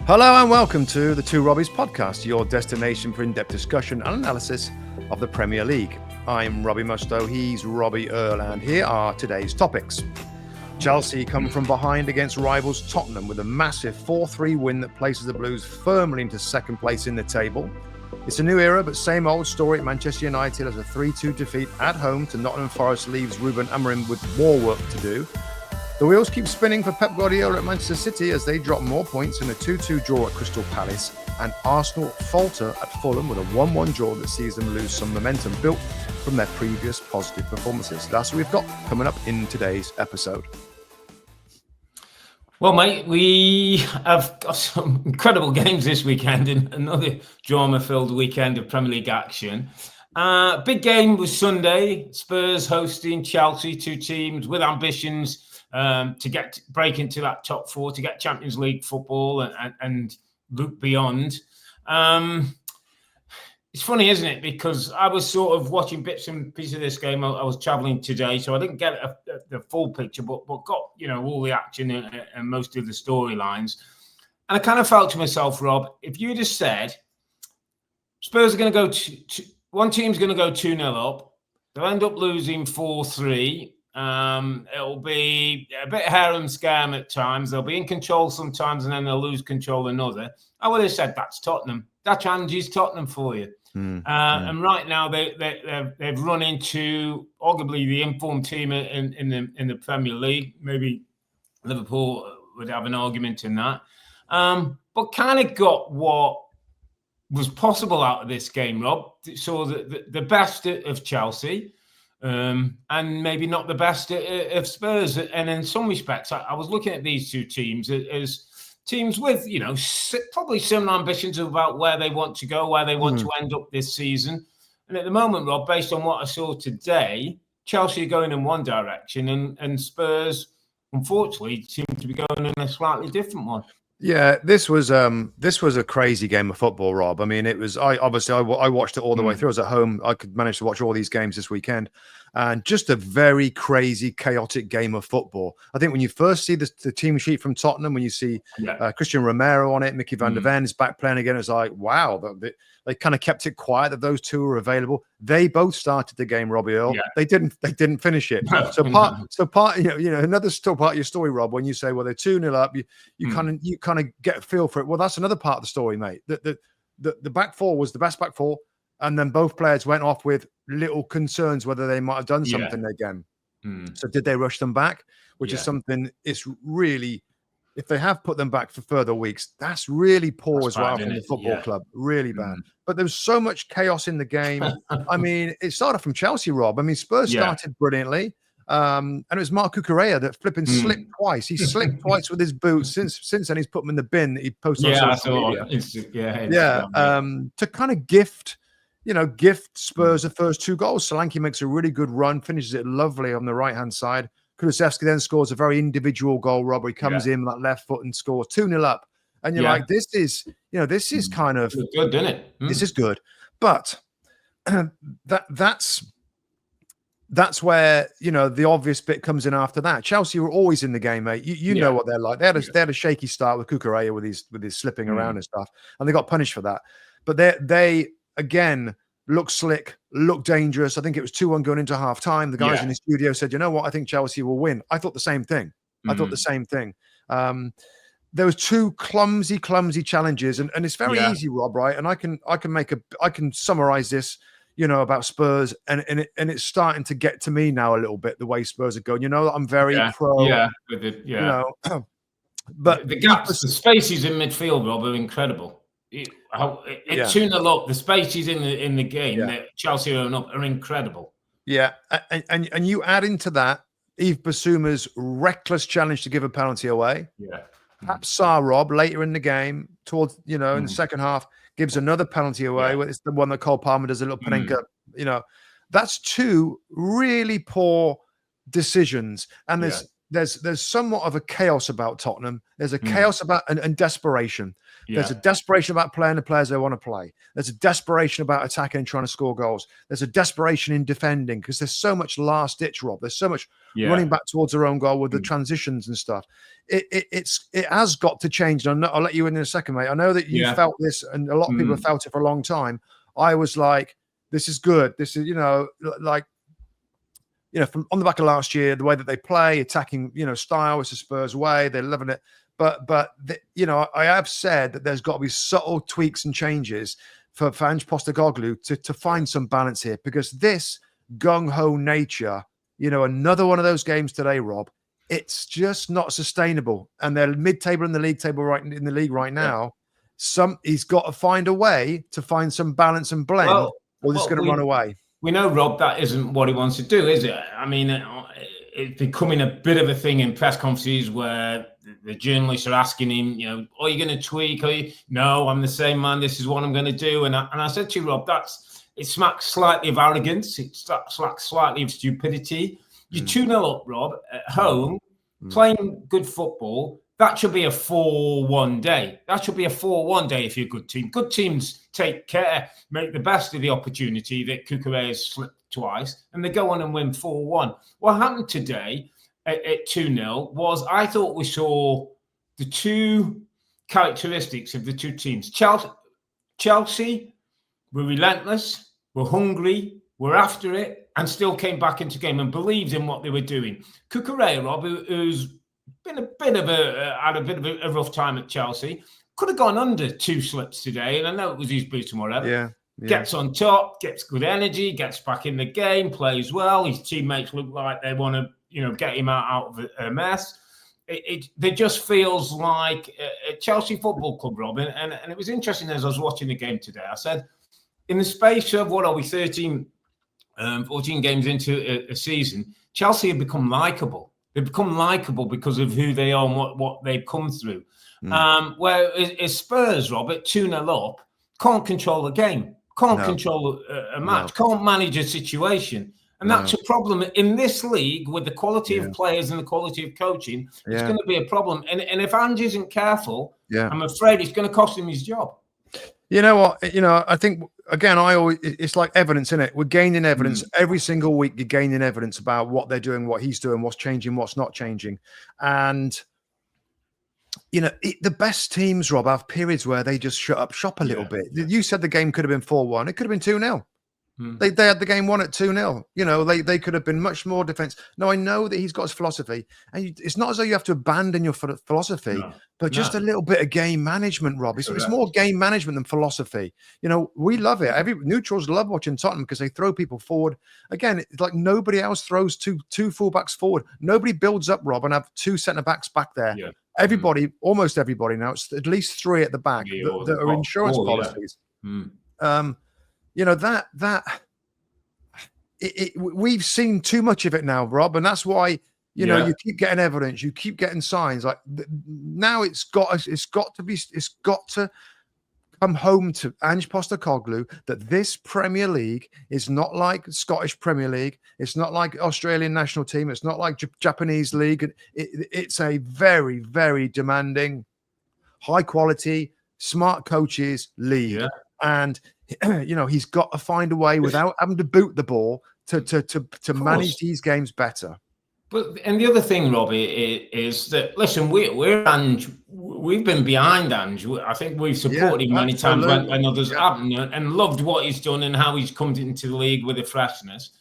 Hello and welcome to the Robbies Podcast, your destination for in-depth discussion and analysis of the Premier League. I'm Robbie Mustoe, he's Robbie Earle, and here are today's topics. Chelsea come from behind against rivals Tottenham with a massive 4-3 win that places the Blues firmly into second place in the table. It's a new era, but same old story at Manchester United as a 3-2 defeat at home to Nottingham Forest leaves Ruben Amorim with more work to do. The wheels keep spinning for Pep Guardiola at Manchester City as they drop more points in a 2-2 draw at Crystal Palace, and Arsenal falter at Fulham with a 1-1 draw that sees them lose some momentum built from their previous positive performances. That's what we've got coming up in today's episode. Well, mate, we have got some incredible games this weekend and another drama-filled weekend of Premier League action. Big game was Sunday. Spurs hosting Chelsea, two teams with ambitions to break into that top four, to get Champions League football and look beyond. It's funny, isn't it? Because I was sort of watching bits and pieces of this game. I was travelling today, so I didn't get the full picture, but got all the action and most of the storylines. And I kind of felt to myself, Rob, if you just said Spurs are going to go one team's going to go 2-0 up, they'll end up losing 4-3. It'll be a bit harem scam at times. They'll be in control sometimes, and then they'll lose control another. I would have said that's Tottenham. That's Angie's Tottenham for you. And right now they've run into arguably the informed team in the Premier League. Maybe Liverpool would have an argument in that, but kind of got what was possible out of this game, Rob. So the best of Chelsea. And maybe not the best of Spurs. And in some respects, I was looking at these two teams as teams with, probably similar ambitions about where they want to go, where they want to end up this season. And at the moment, Rob, based on what I saw today, Chelsea are going in one direction and Spurs, unfortunately, seem to be going in a slightly different one. Yeah, this was a crazy game of football, Rob. I mean, it was. I watched it all the way through. I was at home. I could manage to watch all these games this weekend, and just a very crazy, chaotic game of football. I think when you first see the team sheet from Tottenham, when you see Christian Romero on it, Mickey van der Ven is back playing again, it's like, wow, they kind of kept it quiet that those two were available. They both started the game, Robbie Earle. Yeah. They didn't finish it. So part, another still part of your story, Rob, when you say, well, they're 2-0 up, you kind of get a feel for it. Well, that's another part of the story, mate. The back four was the best back four, and then both players went off with little concerns whether they might have done something again. So did they rush them back? Which is something, it's really, if they have put them back for further weeks, that's really poor as well from the football club. Really bad. But there was so much chaos in the game. I mean, it started from Chelsea, Rob. I mean, Spurs started brilliantly. And it was Marc Cucurella that flipping slipped twice. He slipped twice with his boots. Since then, he's put them in the bin that he posted on social media. To kind of gift Spurs the first two goals. Solanke makes a really good run, finishes it lovely on the right-hand side. Kulusevski then scores a very individual goal, Rob. He comes in that left foot and scores 2-0 up. And you're like, this is kind of good, isn't it? This is good. But that's where, the obvious bit comes in after that. Chelsea were always in the game, mate. You know what they're like. They had a shaky start with Cucurella with his slipping around and stuff, and they got punished for that. But they again look slick, look dangerous. I think it was 2-1 going into half time. The guys in the studio said, you know what, I think Chelsea will win. I thought the same thing. There was two clumsy challenges, and it's very easy, Rob, right? And I can summarize this, about Spurs, and it's starting to get to me now a little bit, the way Spurs are going. I'm very pro. But the gaps, the spaces in midfield, Rob, are incredible. 2-0 up, the spaces in the game that Chelsea own up are incredible. Yeah, and you add into that Yves Bissouma's reckless challenge to give a penalty away. Yeah. Perhaps Rob later in the game, towards in the second half, gives another penalty away. It's the one that Cole Palmer does, a little Panenka. That's two really poor decisions, and there's somewhat of a chaos about Tottenham. There's a chaos about and desperation. There's a desperation about playing the players they want to play. There's a desperation about attacking and trying to score goals. There's a desperation in defending because there's so much last ditch, Rob. There's so much running back towards their own goal with the transitions and stuff. It has got to change. And I'll let you in a second, mate. I know that you felt this, and a lot of people have felt it for a long time. I was like, this is good. This is, from on the back of last year, the way that they play, attacking, style, it's the Spurs way. They're loving it. But I have said that there's got to be subtle tweaks and changes for Ange Postecoglou to find some balance here, because this gung-ho nature, another one of those games today, Rob, it's just not sustainable. And they're mid-table in the league right now. He's got to find a way to find some balance and blend, or this is going to run away. We know, Rob, that isn't what he wants to do, is it? I mean, it's becoming a bit of a thing in press conferences where the journalists are asking him, are you going to tweak? No, I'm the same man. This is what I'm going to do. And I said to you, Rob, it smacks slightly of arrogance. It smacks slightly of stupidity. You're 2-0 up, Rob, at home, playing good football. That should be a 4-1 day. That should be a 4-1 day if you're a good team. Good teams take care, make the best of the opportunity that Cucurella has slipped twice, and they go on and win 4-1. What happened today at 2-0 was, I thought we saw the two characteristics of the two teams. Chelsea were relentless, were hungry, were after it, and still came back into game and believed in what they were doing. Cucurella, Rob, who's been had a bit of a rough time at Chelsea, could have gone under 2 slips today, and I know it was his boot and whatever. Yeah. Gets on top, gets good energy, gets back in the game, plays well. His teammates look like they want to, get him out of a mess. It just feels like a Chelsea Football Club, Robin. And it was interesting as I was watching the game today. I said, in the space of, 13, 14 games into a season, Chelsea have become likeable. They've become likeable because of who they are and what they've come through. Whereas Spurs, Rob, at 2-0 up, can't control the game, can't control a match, can't manage a situation. And that's a problem in this league with the quality of players and the quality of coaching. It's going to be a problem. And if Ange isn't careful, I'm afraid it's going to cost him his job. You know what? I think, again, it's like evidence, isn't it? We're gaining evidence every single week. You're gaining evidence about what they're doing, what he's doing, what's changing, what's not changing. And, the best teams, Rob, have periods where they just shut up shop a little bit. You said the game could have been 4-1. It could have been 2-0. They had the game won at 2-0. They could have been much more defense. No, I know that he's got his philosophy, and it's not as though you have to abandon your philosophy, but just a little bit of game management, Rob. It's more game management than philosophy. We love it. Neutrals love watching Tottenham because they throw people forward. Again, it's like nobody else throws two fullbacks forward. Nobody builds up, Rob, and have 2 centre backs back there. Yeah. Everybody, almost everybody now, it's at least 3 at the back that are insurance policies. We've seen too much of it now, Rob, and that's why you keep getting evidence, you keep getting signs. Like now, it's got to come home to Ange Postecoglou that this Premier League is not like Scottish Premier League. It's not like Australian national team. It's not like Japanese league. It's a very, very demanding, high quality, smart coaches league, and he's got to find a way without having to boot the ball to manage these games better. And the other thing, Robbie, is that, listen, we're Ange. We've been behind Ange. I think we've supported him many times when others haven't, and loved what he's done and how he's come into the league with a freshness.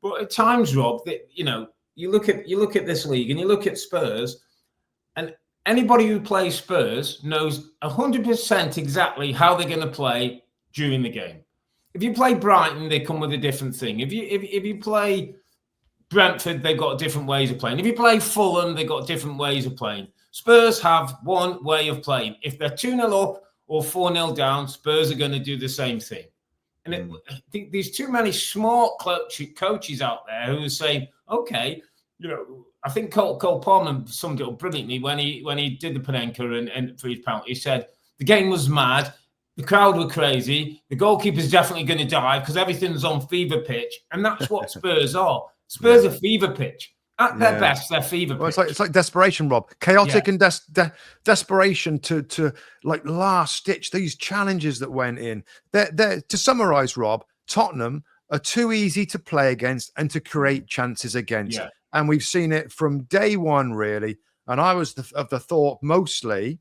But at times, Rob, that you look at this league and you look at Spurs, and anybody who plays Spurs knows 100% exactly how they're going to play during the game. If you play Brighton, they come with a different thing. If you play Brentford, they've got different ways of playing. If you play Fulham, they've got different ways of playing. Spurs have one way of playing. If they're 2-0 up or 4-0 down, Spurs are going to do the same thing. And I think there's too many smart coaches out there who are saying, okay, I think Cole Palmer summed it up brilliantly when he did the Panenka and for his penalty. He said, the game was mad. The crowd were crazy. The goalkeeper's definitely going to dive because everything's on fever pitch. And that's what Spurs are. Spurs are fever pitch. At their best, they're fever pitch. Well, it's like desperation, Rob. Chaotic and desperation to like last stitch. These challenges that went in. They're to summarize, Rob, Tottenham are too easy to play against and to create chances against. Yeah. And we've seen it from day one, really. And I was of the thought mostly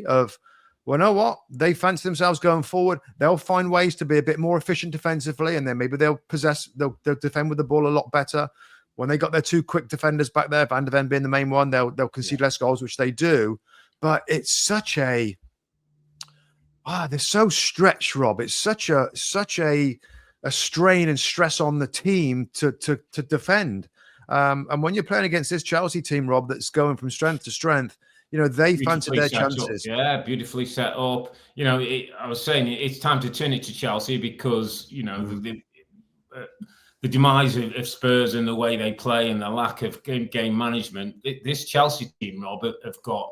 of, well, you know what? They fancy themselves going forward. They'll find ways to be a bit more efficient defensively, and then maybe they'll defend with the ball a lot better. When they got their two quick defenders back there, Van de Ven being the main one, they'll concede less goals, which they do. But it's such they're so stretched, Rob. It's such a strain and stress on the team to defend. And when you're playing against this Chelsea team, Rob, that's going from strength to strength, they fancied their chances. Yeah, beautifully set up. I was saying it's time to turn it to Chelsea because, the demise of Spurs and the way they play and the lack of game management, this Chelsea team, Rob, have got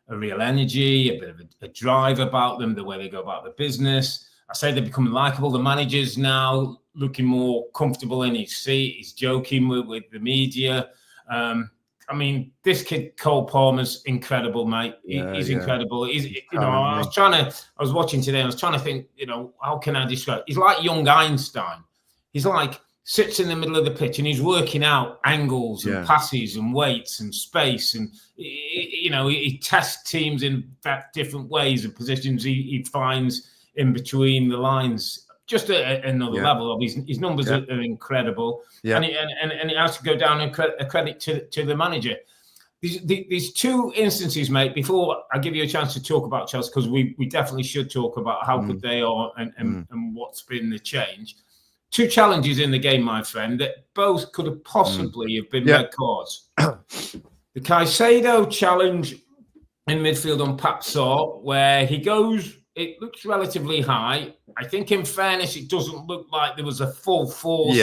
a real energy, a bit of a drive about them, the way they go about the business. I say they're becoming likable. The manager's now looking more comfortable in his seat. He's joking with the media. This kid, Cole Palmer's incredible, mate. He's incredible. I was watching today and I was trying to think, how can I describe? He's like young Einstein. He's like, sits in the middle of the pitch and he's working out angles and passes and weights and space. And, he tests teams in different ways and positions he finds in between the lines. Just another level of his numbers are incredible. Yeah. And it has to go down a credit to the manager. These two instances, mate, before I give you a chance to talk about Chelsea, because we definitely should talk about how good they are and what's been the change. Two challenges in the game, my friend, that both could have possibly have been red cards. The Caicedo challenge in midfield on Pep Guardiola, where he goes, it looks relatively high. I think, in fairness, it doesn't look like there was a full force.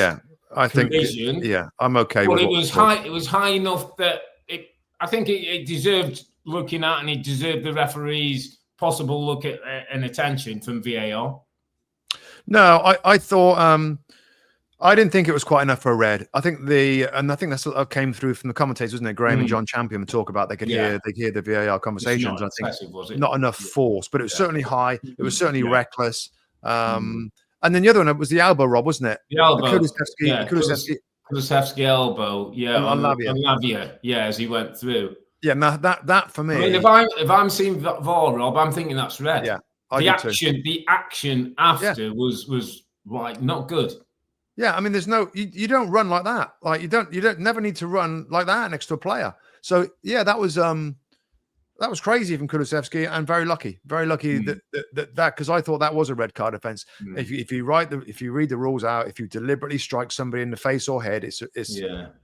I collision. think. I'm okay but with it was high. It was high enough that I think it deserved looking at, and it deserved the referee's possible look at and attention from VAR. No, I thought I didn't think it was quite enough for a red. I think that's what came through from the commentators, wasn't it? Graham and John Champion talk about they could hear the VAR conversations. I think not enough force, but it was certainly high. It was certainly reckless. And then the other one was the elbow, Rob, wasn't it? The elbow. Kulusevski elbow. Yeah, on Lavia. Yeah, as he went through. Yeah, now that for me. I mean, if I'm seeing VAR, Rob, I'm thinking that's red. Yeah. The action after was like not good. Yeah, I mean, there's no you don't run like that. Like you don't never need to run like that next to a player. So that was crazy from Kulusevski and very lucky that because I thought that was a red card offence. If you read the rules out, if you deliberately strike somebody in the face or head, it's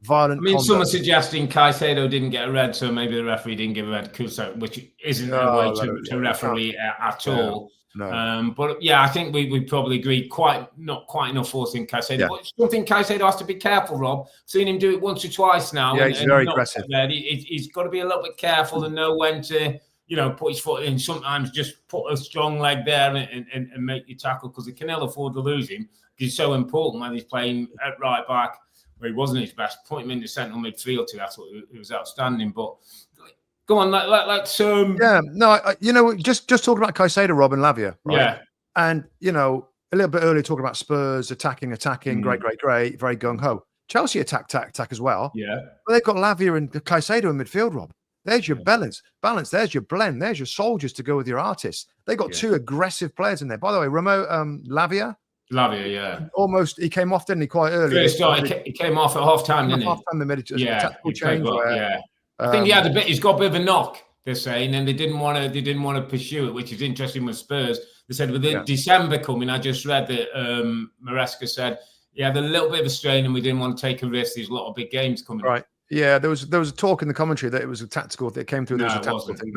violent. I mean, conduct. someone suggesting Caicedo didn't get a red, so maybe the referee didn't give a red to Kulusevski, which isn't a way to referee at all. No. But I think we probably agreed not quite enough force in Caicedo. But something Caicedo has to be careful, Rob. Seen him do it once or twice now. Yeah, he's very aggressive. He's got to be a little bit careful and know when to, put his foot in. Sometimes just put a strong leg there and make your tackle, because he can ill afford to lose him. He's so important when he's playing at right back, where he wasn't his best. Put him in the central midfield too. That's what it was outstanding. But go on, let's just talking about Caicedo, Rob, and Lavia, right? Yeah, and a little bit earlier talking about Spurs attacking, great, very gung ho. Chelsea attack as well. Yeah, but they've got Lavia and Caicedo in midfield, Rob. There's your balance. There's your blend. There's your soldiers to go with your artists. They got two aggressive players in there. By the way, Lavia, almost he came off, didn't he? Quite early. He came off at half time, didn't he? Half time, the tactical change. I think he's got a bit of a knock, they're saying, and they didn't want to pursue it, which is interesting with Spurs. They said with December coming, I just read that Maresca said he had a little bit of a strain and we didn't want to take a risk. There's a lot of big games coming. Right. Yeah, there was a talk in the commentary that it was a tactical that came through. There was a tactical thing.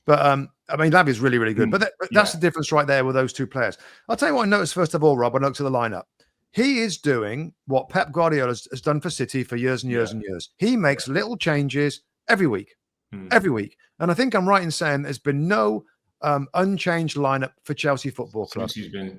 But I mean, Lavia's really, really good. But that's the difference right there with those two players. I'll tell you what I noticed first of all, Rob, when I looked at the lineup. He is doing what Pep Guardiola has done for City for years and years and years. He makes little changes every week. And I think I'm right in saying there's been no unchanged lineup for Chelsea Football Club. Since he's been,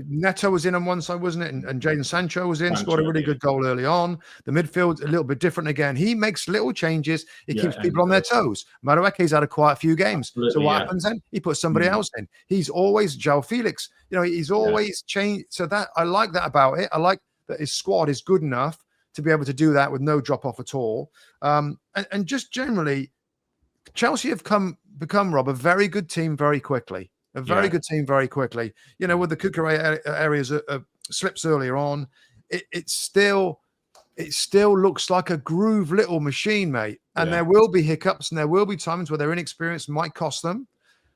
Neto was in on one side, wasn't it? And Jadon Sancho was in, scored a really good goal early on. The midfield's a little bit different again. He makes little changes. He keeps people on their toes. Madueke's had quite a few games. So what happens then? He puts somebody else in. He's always João Felix. He's always changed. So that I like that about it. I like that his squad is good enough to be able to do that with no drop off at all. And just generally, Chelsea have become, Rob, a very good team very quickly. A very good team very quickly. With the Cucurella areas of slips earlier on, it still looks like a groove little machine, mate. And there will be hiccups and there will be times where their inexperience might cost them,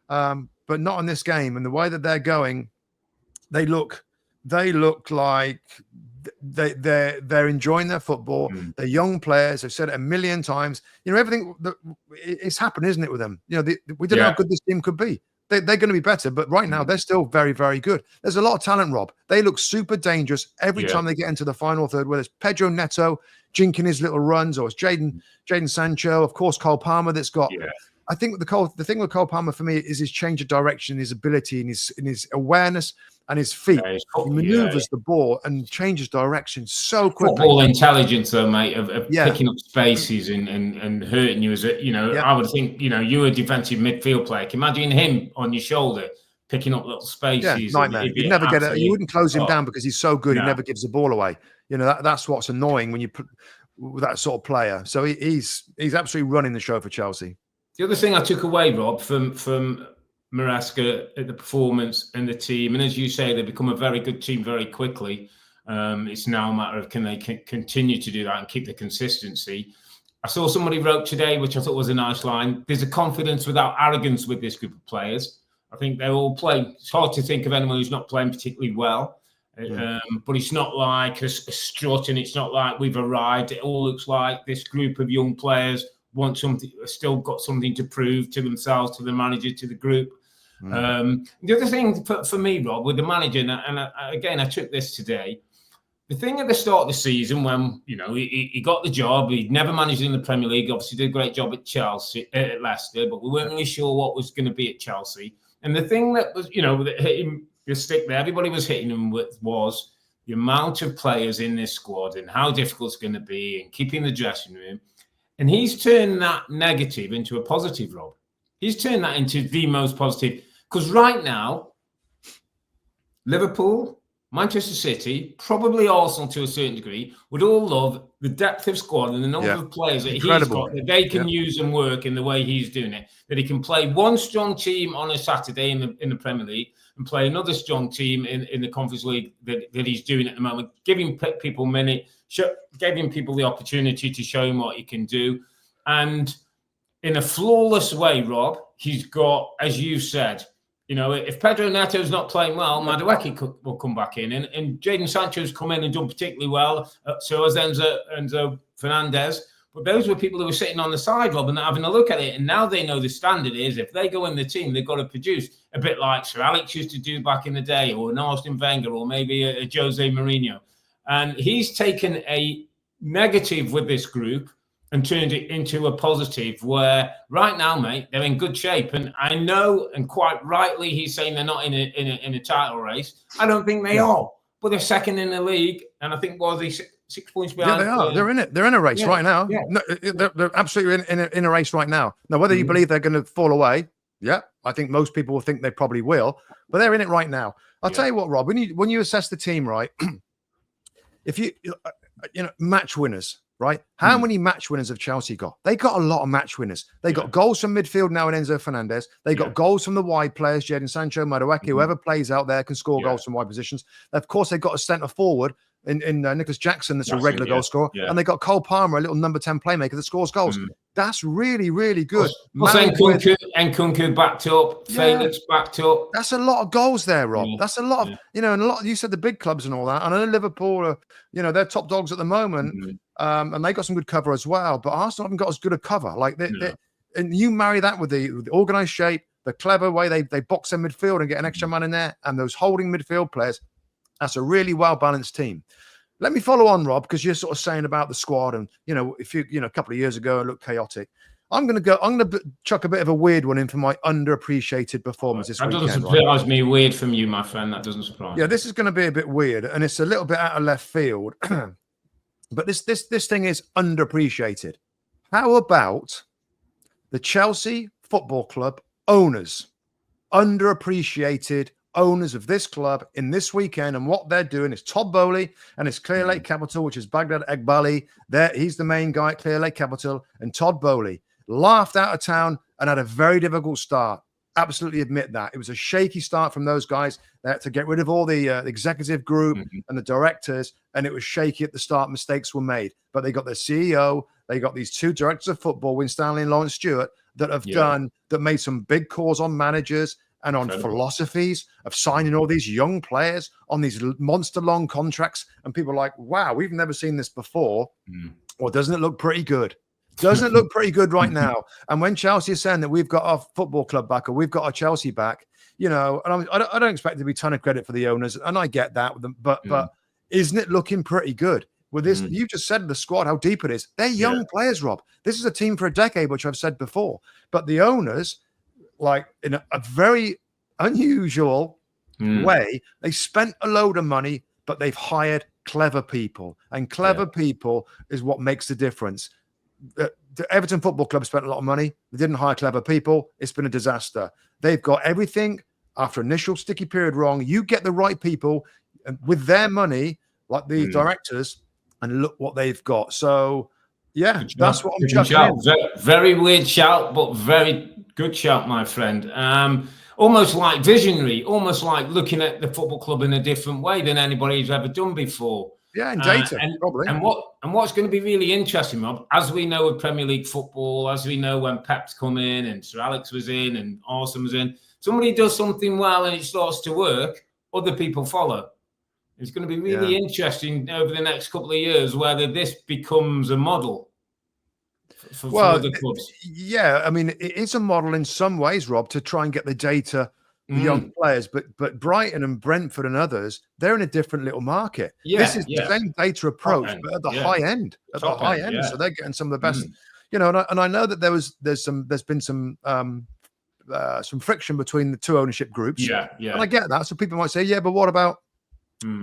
but not in this game. And the way that they're going, they look like they're enjoying their football. They're young players. I've said it a million times. Everything that it's happened, isn't it, with them? We don't know how good this team could be. They're going to be better, but right now they're still very, very good. There's a lot of talent, Rob. They look super dangerous every time they get into the final third, whether it's Pedro Neto jinking his little runs or it's Jadon Sancho, of course, Cole Palmer that's got. I think the thing with Cole Palmer for me is his change of direction, his ability, and his awareness and his feet. He maneuvers the ball and changes direction so quickly. Football intelligence, though, mate, of picking up spaces and hurting you. I would think, you're a defensive midfield player. Can you imagine him on your shoulder picking up little spaces? Nightmare. You'd never get it. You wouldn't close him down because he's so good. He never gives the ball away. That's what's annoying when you put with that sort of player. So he's absolutely running the show for Chelsea. The other thing I took away, Rob, from Maresca at the performance and the team, and as you say, they become a very good team very quickly. It's now a matter of can they continue to do that and keep the consistency. I saw somebody wrote today, which I thought was a nice line. There's a confidence without arrogance with this group of players. I think they all play. It's hard to think of anyone who's not playing particularly well. But it's not like a strut, and it's not like we've arrived. It all looks like this group of young players want something, still got something to prove to themselves, to the manager, to the group. The other thing for me, Rob, with the manager, and I took this today, the thing at the start of the season when, he got the job, he'd never managed in the Premier League, obviously did a great job at Leicester, but we weren't really sure what was going to be at Chelsea. And the thing that was, that hit him, the stick that everybody was hitting him with was the amount of players in this squad and how difficult it's going to be and keeping the dressing room. And he's turned that negative into a positive, Rob. He's turned that into the most positive. Because right now, Liverpool, Manchester City, probably Arsenal to a certain degree, would all love the depth of squad and the number of players that he's got, that they can use and work in the way he's doing it. That he can play one strong team on a Saturday in the Premier League and play another strong team in the Conference League that he's doing at the moment, giving people giving people the opportunity to show him what he can do. And in a flawless way, Rob, he's got, as you said, if Pedro Neto's not playing well, Madueke will come back in. And Jadon Sancho's come in and done particularly well. So has Enzo Fernandez. But those were people who were sitting on the side, Rob, and having a look at it. And now they know the standard is if they go in the team, they've got to produce a bit like Sir Alex used to do back in the day, or an Arsene Wenger, or maybe a Jose Mourinho. And he's taken a negative with this group and turned it into a positive where right now, mate, they're in good shape. And I know, and quite rightly, he's saying they're not in a title race. I don't think they are, but they're second in the league. And I think, well, they 6 points behind. Yeah, they are. They're in it. They're in a race right now. Yeah. No, they're absolutely in a race right now. Now, whether you believe they're going to fall away, I think most people will think they probably will, but they're in it right now. I'll tell you what, Rob, when you assess the team, right, if you match winners, right? How many match winners have Chelsea got? They got a lot of match winners. They got goals from midfield now in Enzo Fernandez. They got goals from the wide players, Jadon Sancho, Madueke, whoever plays out there can score goals from wide positions. Of course, they've got a centre forward in Nicholas Jackson that's a regular goal scorer. And they got Cole Palmer, a little number 10 playmaker that scores goals. That's really, really good. Nkunku backed up, Felix backed up. That's a lot of goals there, Rob. That's a lot of, and a lot, you said the big clubs and all that. And I know Liverpool are, they're top dogs at the moment. And they got some good cover as well. But Arsenal haven't got as good a cover. And you marry that with the organised shape, the clever way they box their midfield and get an extra man in there, and those holding midfield players. That's a really well-balanced team. Let me follow on, Rob, because you're sort of saying about the squad and, if you a couple of years ago it looked chaotic. I'm going to chuck a bit of a weird one in for my underappreciated performance this weekend. That doesn't surprise me. Weird from you, my friend. That doesn't surprise me. Yeah, this is going to be a bit weird, and it's a little bit out of left field. But this thing is underappreciated. How about the Chelsea Football Club owners? Underappreciated owners of this club in this weekend, and what they're doing is Todd Bowley and his Clear Lake Capital, which is Baghdad Egbali. He's the main guy at Clear Lake Capital, and Todd Bowley laughed out of town and had a very difficult start. Absolutely admit that. It was a shaky start from those guys. They had to get rid of all the executive group and the directors, and it was shaky at the start. Mistakes were made, but they got their CEO. They got these two directors of football, Win Stanley and Lawrence Stewart, that made some big calls on managers and on philosophies of signing all these young players on these monster long contracts. And people are like, wow, we've never seen this before. Or doesn't it look pretty good? Doesn't it look pretty good right now? And when Chelsea is saying that we've got our football club back or we've got our Chelsea back, and I don't expect there to be a ton of credit for the owners, and I get that with them, but isn't it looking pretty good? With this, you just said the squad, how deep it is. They're young players, Rob. This is a team for a decade, which I've said before. But the owners, like in a very unusual way, they spent a load of money, but they've hired clever people. And clever people is what makes the difference. The Everton Football Club spent a lot of money. They didn't hire clever people. It's been a disaster. They've got everything after initial sticky period wrong. You get the right people with their money, like the directors, and look what they've got. So, yeah, that's what I'm chucking in. Very weird shout, but very good shout, my friend. Almost like visionary, almost like looking at the football club in a different way than anybody's ever done before. Yeah, and data, probably. And what's going to be really interesting, Rob, as we know with Premier League football, as we know when Pep's come in and Sir Alex was in and Arsene was in, somebody does something well and it starts to work, other people follow. It's going to be really interesting over the next couple of years whether this becomes a model for other clubs. Yeah, I mean, it is a model in some ways, Rob, to try and get the data, the young players. But Brighton and Brentford and others, they're in a different little market. This is the same data approach, but at the high end. At the high end, so they're getting some of the best. And I know that there's been some friction between the two ownership groups. And I get that. So people might say, yeah, but what about?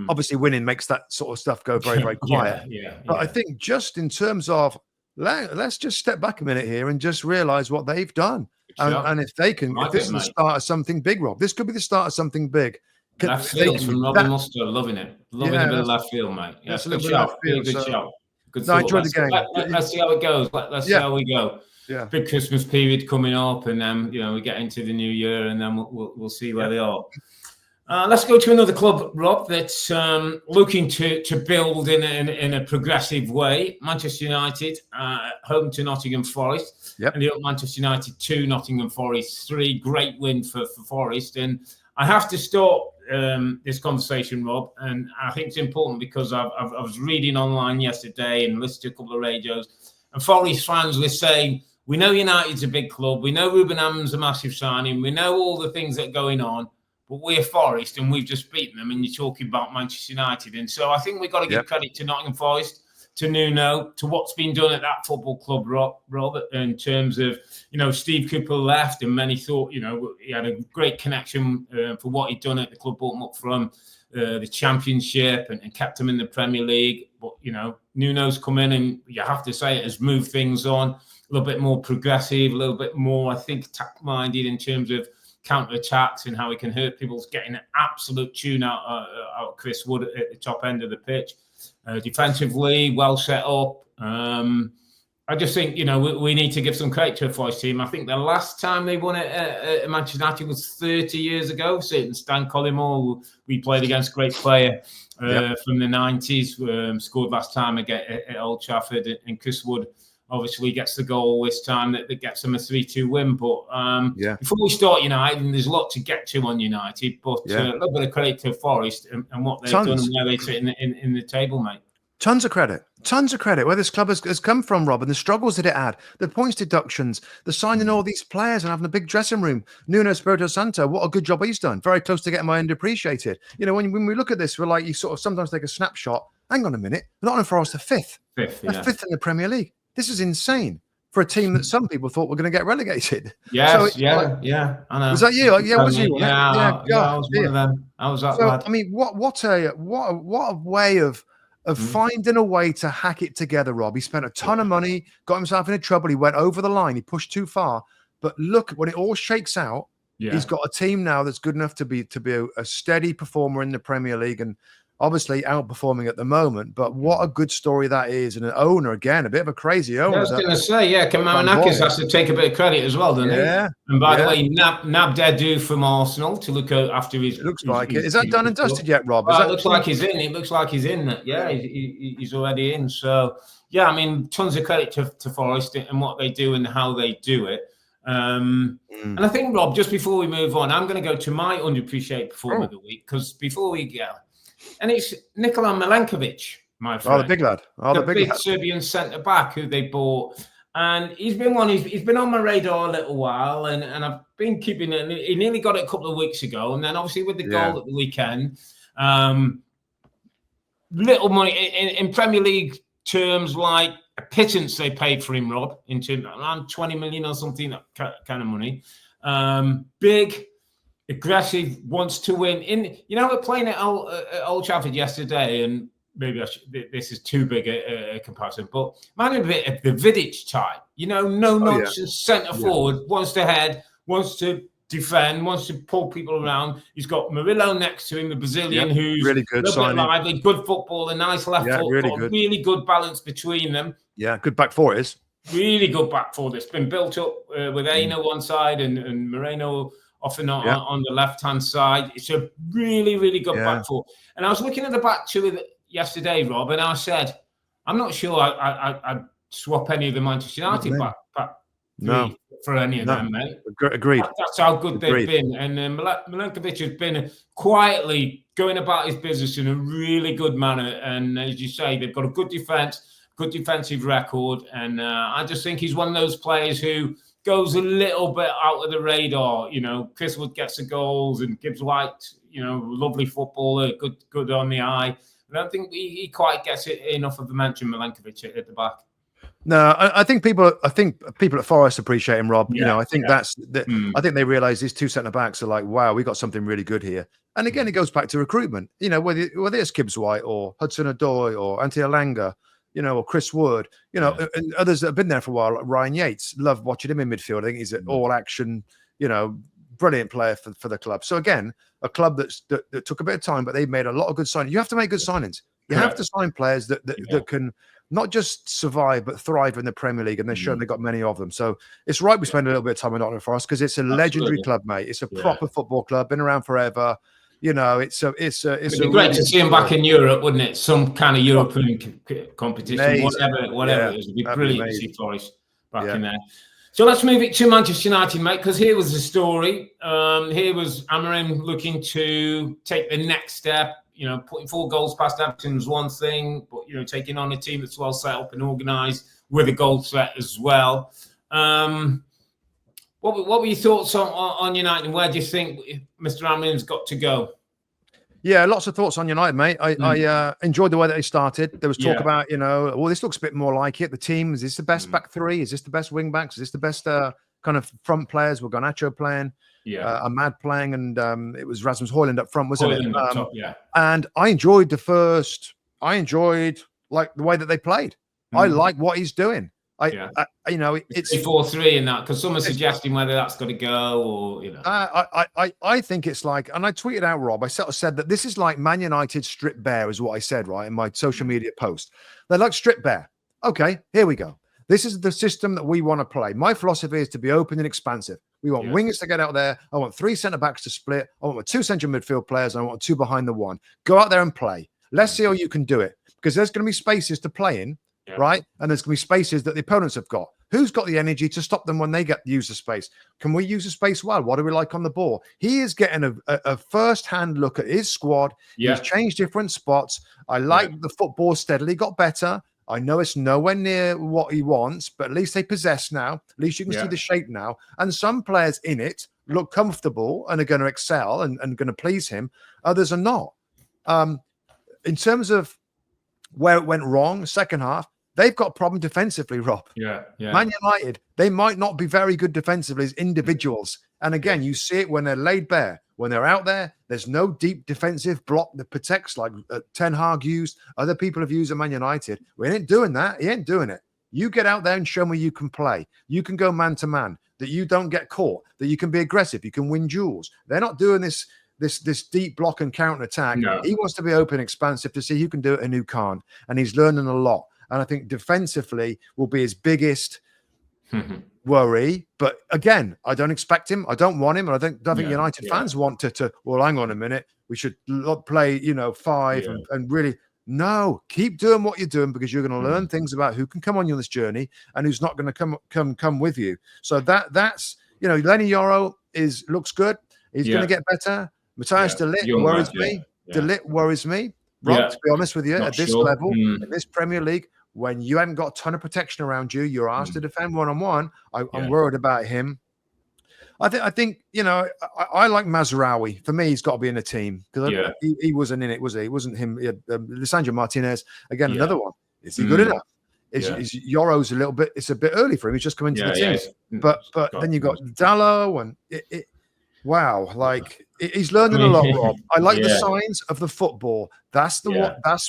Obviously, winning makes that sort of stuff go very, very quiet. But I think just in terms of let's just step back a minute here and just realize what they've done. And if they can, if this is the start of something big, Rob, this could be the start of something big. Left field from Robbie Mustoe, loving it. Loving a bit of left field, mate. Yeah, good shout. Good shout. Good thought. I enjoyed the game. Let's see how it goes. Let's see how we go. Yeah. Big Christmas period coming up, and then we get into the new year, and then we'll see where they are. Let's go to another club, Rob, that's looking to build in a progressive way. Manchester United, home to Nottingham Forest. And the Manchester United 2, Nottingham Forest 3. Great win for Forest. And I have to start this conversation, Rob, and I think it's important because I was reading online yesterday and listened to a couple of radios, and Forest fans were saying, we know United's a big club. We know Ruben Amorim's a massive signing. We know all the things that are going on. But we're Forest and we've just beaten them, and you're talking about Manchester United. And so I think we've got to give credit to Nottingham Forest, to Nuno, to what's been done at that football club, Rob, in terms of, Steve Cooper left and many thought, he had a great connection for what he'd done at the club, brought him up from the Championship and kept him in the Premier League. But, Nuno's come in and you have to say it has moved things on, a little bit more progressive, a little bit more, I think, attack-minded in terms of counter-attacks and how he can hurt people. Getting an absolute tune out of Chris Wood at the top end of the pitch. Defensively, well set up. I just think, we need to give some credit to a Forest team. I think the last time they won at Manchester United was 30 years ago. Sitting Stan Collymore, who we played against, great player from the 90s, scored last time at Old Trafford, and Chris Wood obviously gets the goal this time that gets them a 3-2 win. But before we start United, and there's a lot to get to on United, but a little bit of credit to Forest and what they've done and where they sit in the table, mate. Tons of credit where this club has come from, Rob, and the struggles that it had, the points deductions, the signing all these players and having a big dressing room. Nuno Espirito Santo, what a good job he's done. Very close to getting my underappreciated. When we look at this, we're like, you sort of sometimes take a snapshot. Hang on a minute. Nottingham Forest are fifth. They're fifth in the Premier League. This is insane. for a team that some people thought were going to get relegated. Yes, so I know. Was that you? Yeah, was you? Yeah, I was one of them. I was that lad. I mean, what a way of finding a way to hack it together, Rob. He spent a ton of money, got himself into trouble. He went over the line. He pushed too far. But look, when it all shakes out, he's got a team now that's good enough to be a steady performer in the Premier League, and obviously outperforming at the moment. But what a good story that is. And an owner, again, a bit of a crazy owner. I was going to say, Kamaranakis has to take a bit of credit as well, doesn't he? And by the way, nabbed Edu from Arsenal to look after his... It looks like it. Is that done and dusted yet, Rob? Well, it looks like he's in. It looks like he's in. Yeah, he's already in. So, yeah, I mean, tons of credit to Forest and what they do and how they do it. And I think, Rob, just before we move on, I'm going to go to my underappreciated performer of the week, because before we go, and it's Nikola Milenkovic, my friend. Oh, the big lad. The big Serbian centre-back who they bought. And he's been on my radar a little while, and I've been keeping it. He nearly got it a couple of weeks ago. And then obviously with the goal at the weekend, little money in Premier League terms, like a pittance they paid for him, Rob, into around 20 million or something, that kind of money. Big, aggressive, wants to win. We're playing at Old Trafford yesterday, and maybe this is too big a comparison, but man, a bit of the Vidic type. No nonsense centre forward, wants to head, wants to defend, wants to pull people around. He's got Murillo next to him, the Brazilian, who's really good, lively, good football, a nice left foot, really good balance between them. Yeah, good back four is. Really good back four. That's been built up with Aina one side and Moreno often on the left-hand side. It's a really, really good back four. And I was looking at the back two yesterday, Rob, and I said, I'm not sure I'd swap any of the Manchester United back three for any of them, mate. Agreed. That's how good they've been. And Milenkovic has been quietly going about his business in a really good manner. And as you say, they've got a good defence, good defensive record. And I just think he's one of those players who goes a little bit out of the radar. Chris Wood gets the goals, and Gibbs White, lovely footballer, good on the eye. I don't think he quite gets it enough of a mention, Milenkovic at the back. No, I think people at Forest appreciate him, Rob. I think I think they realise these two centre backs are like, wow, we got something really good here. And again, it goes back to recruitment. Whether it's Gibbs White or Hudson-Odoi or Ante Alanga, or Chris Wood, and others that have been there for a while, like Ryan Yates. Love watching him in midfield. I think he's an all-action, brilliant player for the club. So again, a club that took a bit of time, but they've made a lot of good signings. You have to make good signings. You have to sign players that can not just survive but thrive in the Premier League, and they've shown they've got many of them. So it's right we spend a little bit of time in Nottingham Forest, because it's a legendary club, mate. It's a proper football club, been around forever. It's It'd be great to see him back in Europe, wouldn't it? Some kind of European competition, whatever it is. It'd be brilliant to see Forest back in there. So let's move it to Manchester United, mate, because here was the story. Here was Amorim looking to take the next step. Putting 4 goals past Everton was one thing, but taking on a team that's well set up and organised with a goal threat as well. What were your thoughts on United, and where do you think Mr. Amorim's got to go? Yeah, lots of thoughts on United, mate. I enjoyed the way that they started. There was talk about, this looks a bit more like it. The team, is this the best back three? Is this the best wing backs? Is this the best kind of front players? We've got Nacho playing, Ahmad playing, and it was Rasmus Højlund up front, wasn't it? Top, and I enjoyed like the way that they played. I like what he's doing. It's 4-3 in that, because someone's suggesting whether that's got to go or I think it's like, and I tweeted out, Rob, I sort of said that this is like Man United strip bare, is what I said, right, in my social media post. They're like strip bare. Okay, here we go. This is the system that we want to play. My philosophy is to be open and expansive. We want wingers to get out there. I want 3 centre backs to split. I want 2 central midfield players. And I want 2 behind the 1. Go out there and play. Let's see how you can do it, because there's going to be spaces to play in. Right, and there's going to be spaces that the opponents have got. Who's got the energy to stop them when they use the space? Can we use the space well? What do we like on the ball? He is getting a first-hand look at his squad. He's changed different spots. I like the football steadily got better. I know it's nowhere near what he wants, but at least they possess now. At least you can see the shape now. And some players in it look comfortable and are going to excel and going to please him. Others are not. In terms of where it went wrong, second half, they've got a problem defensively, Rob. Yeah. Man United, they might not be very good defensively as individuals. And again, you see it when they're laid bare. When they're out there, there's no deep defensive block that protects like Ten Hag used, other people have used at Man United. We ain't doing that. He ain't doing it. You get out there and show me you can play. You can go man to man, that you don't get caught, that you can be aggressive, you can win duels. They're not doing this deep block and counter attack. No. He wants to be open, expansive to see who can do it and who can't. And he's learning a lot. And I think defensively will be his biggest worry. But again, I don't expect him. I don't want him. And I don't think United fans want to, well, hang on a minute. We should play, 5 and really, no, keep doing what you're doing, because you're going to learn things about who can come on you on this journey and who's not going to come with you. So that's, Lenny Yoro looks good. He's going to get better. Matthias De Ligt worries me. De Ligt worries me. Rob, to be honest with you, at this level, in this Premier League, when you haven't got a ton of protection around you, you're asked to defend one-on-one. I'm worried about him. I think I like Mazraoui. For me, he's got to be in a team, because he wasn't in it, was he? It wasn't him. Lisandro Martinez, again, another one. Is he good enough? Yoro's a little bit. It's a bit early for him. He's just come into the team. But then you got Dallo, and wow, like he's learning a lot, Rob. I like the signs of the football. That's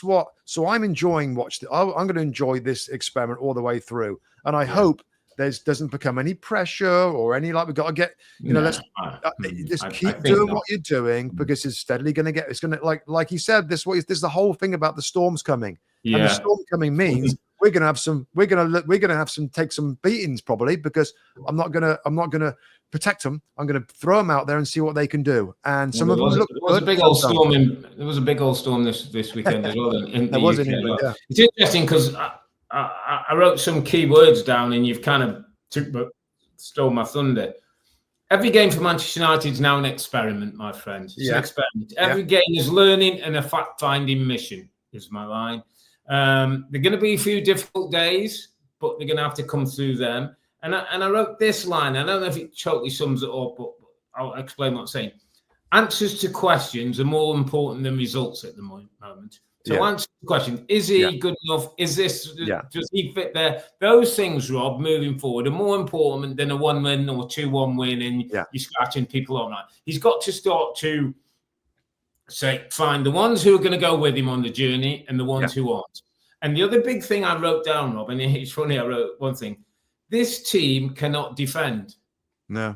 what. So I'm enjoying I'm going to enjoy this experiment all the way through, and I hope doesn't become any pressure or any we've got to get. Let's just keep doing what you're doing, because it's steadily going to get. It's going to like you said. This is the whole thing about the storms coming. And the storm coming means we're going to have some take some beatings probably, because I'm not going to protect them. I'm going to throw them out there and see what they can do. And some of them look good. There was a big old storm this weekend as well. There was in England. Yeah. It's interesting because I wrote some key words down, and you've kind of stole my thunder. Every game for Manchester United is now an experiment, my friend. It's an experiment. Every game is learning and a fact-finding mission, is my line. They're going to be a few difficult days, but they're going to have to come through them. And I wrote this line. I don't know if it totally sums it up, but I'll explain what I'm saying. Answers to questions are more important than results at the moment. So answer the question, is he good enough? Is this, does he fit there? Those things, Rob, moving forward are more important than a 1-win or 2-1 win and you're scratching people all night. He's got to start to find the ones who are going to go with him on the journey and the ones who aren't. And the other big thing I wrote down, Rob, and it's funny, I wrote one thing. This team cannot defend. No.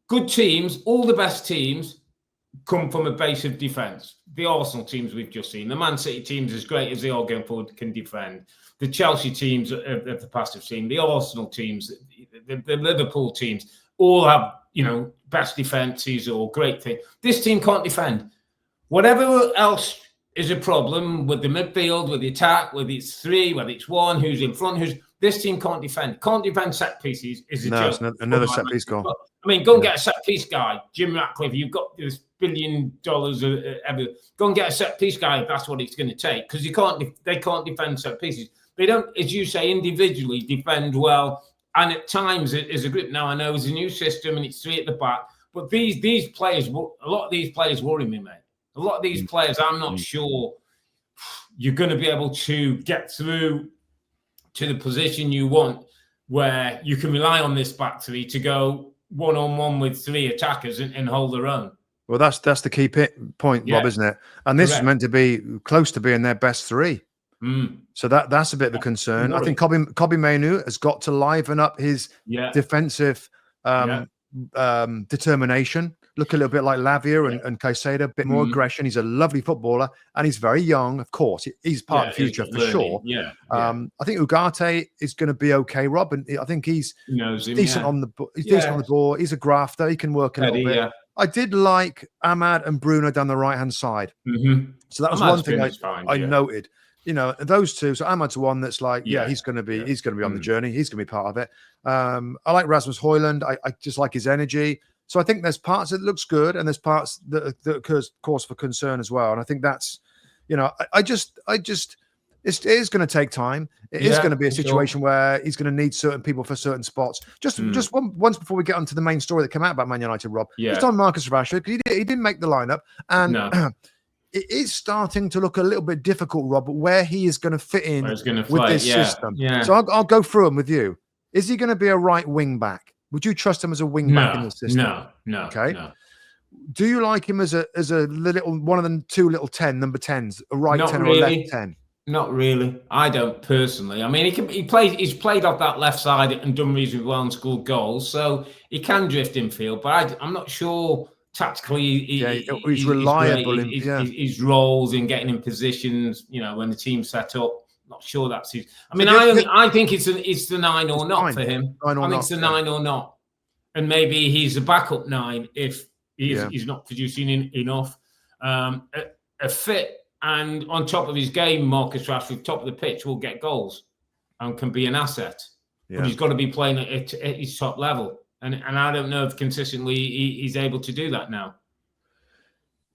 Good teams, all the best teams, come from a base of defence. The Arsenal teams we've just seen, the Man City teams, as great as they are going forward, can defend. The Chelsea teams of the past have seen, the Arsenal teams, the Liverpool teams, all have, best defences or great things. This team can't defend. Whatever else is a problem with the midfield, with the attack, whether it's 3, whether it's 1, who's in front, this team can't defend. Can't defend set pieces is a joke. It's another set piece goal. I mean, go and get a set piece guy, Jim Ratcliffe. You've got this $1 billion ever. Go and get a set piece guy if that's what it's going to take, because they can't defend set pieces. They don't, as you say, individually defend well, and at times as a group. Now I know it's a new system and it's 3 at the back, but these players, a lot of these players worry me, mate. A lot of these players, I'm not sure you're going to be able to get through to the position you want, where you can rely on this back 3 to go one-on-one with 3 attackers and hold their own. Well, that's the key point, Rob, isn't it? And this is meant to be close to being their best 3. So that's a bit of a concern. I think Kobbie Mainoo has got to liven up his defensive determination. Look a little bit like Lavia and Caicedo, a bit more aggression. He's a lovely footballer, and he's very young, of course. He's part of the future for sure. I think Ugarte is going to be okay, Rob, and I think he's decent on the decent on the ball. He's a grafter. He can work a little bit. I did like Ahmad and Bruno down the right-hand side. So that was one thing I noted. Those two. So Ahmad's one that's like, he's going to be on the journey. He's going to be part of it. I like Rasmus Højlund. I just like his energy. So I think there's parts that looks good, and there's parts that cause for concern as well. And I think that's, it is going to take time. It is going to be a situation where he's going to need certain people for certain spots. Just once before we get onto the main story that came out about Man United, Rob. Just on Marcus Rashford, because he didn't make the lineup, and it is starting to look a little bit difficult, Rob, where he is going to fit in with this system. Yeah. So I'll go through them with you. Is he going to be a right wing back? Would you trust him as a wing back in the system? No. Okay. No. Do you like him as a little one of the two little 10 number 10s, a right Not 10 really. or a left 10? Not really. I don't personally. I mean, he's played off that left side and done reasonably well and scored goals, so he can drift in field. But I'm not sure tactically he's reliable in his roles in getting in positions. When the team's set up. Not sure that's his. I mean, I think it's the 9 or not for him. I think it's the 9 or not, and maybe he's a backup 9 if he's not producing enough. A fit. And on top of his game, Marcus Rashford, top of the pitch, will get goals and can be an asset. Yeah. But he's got to be playing at his top level. And I don't know if consistently he's able to do that now.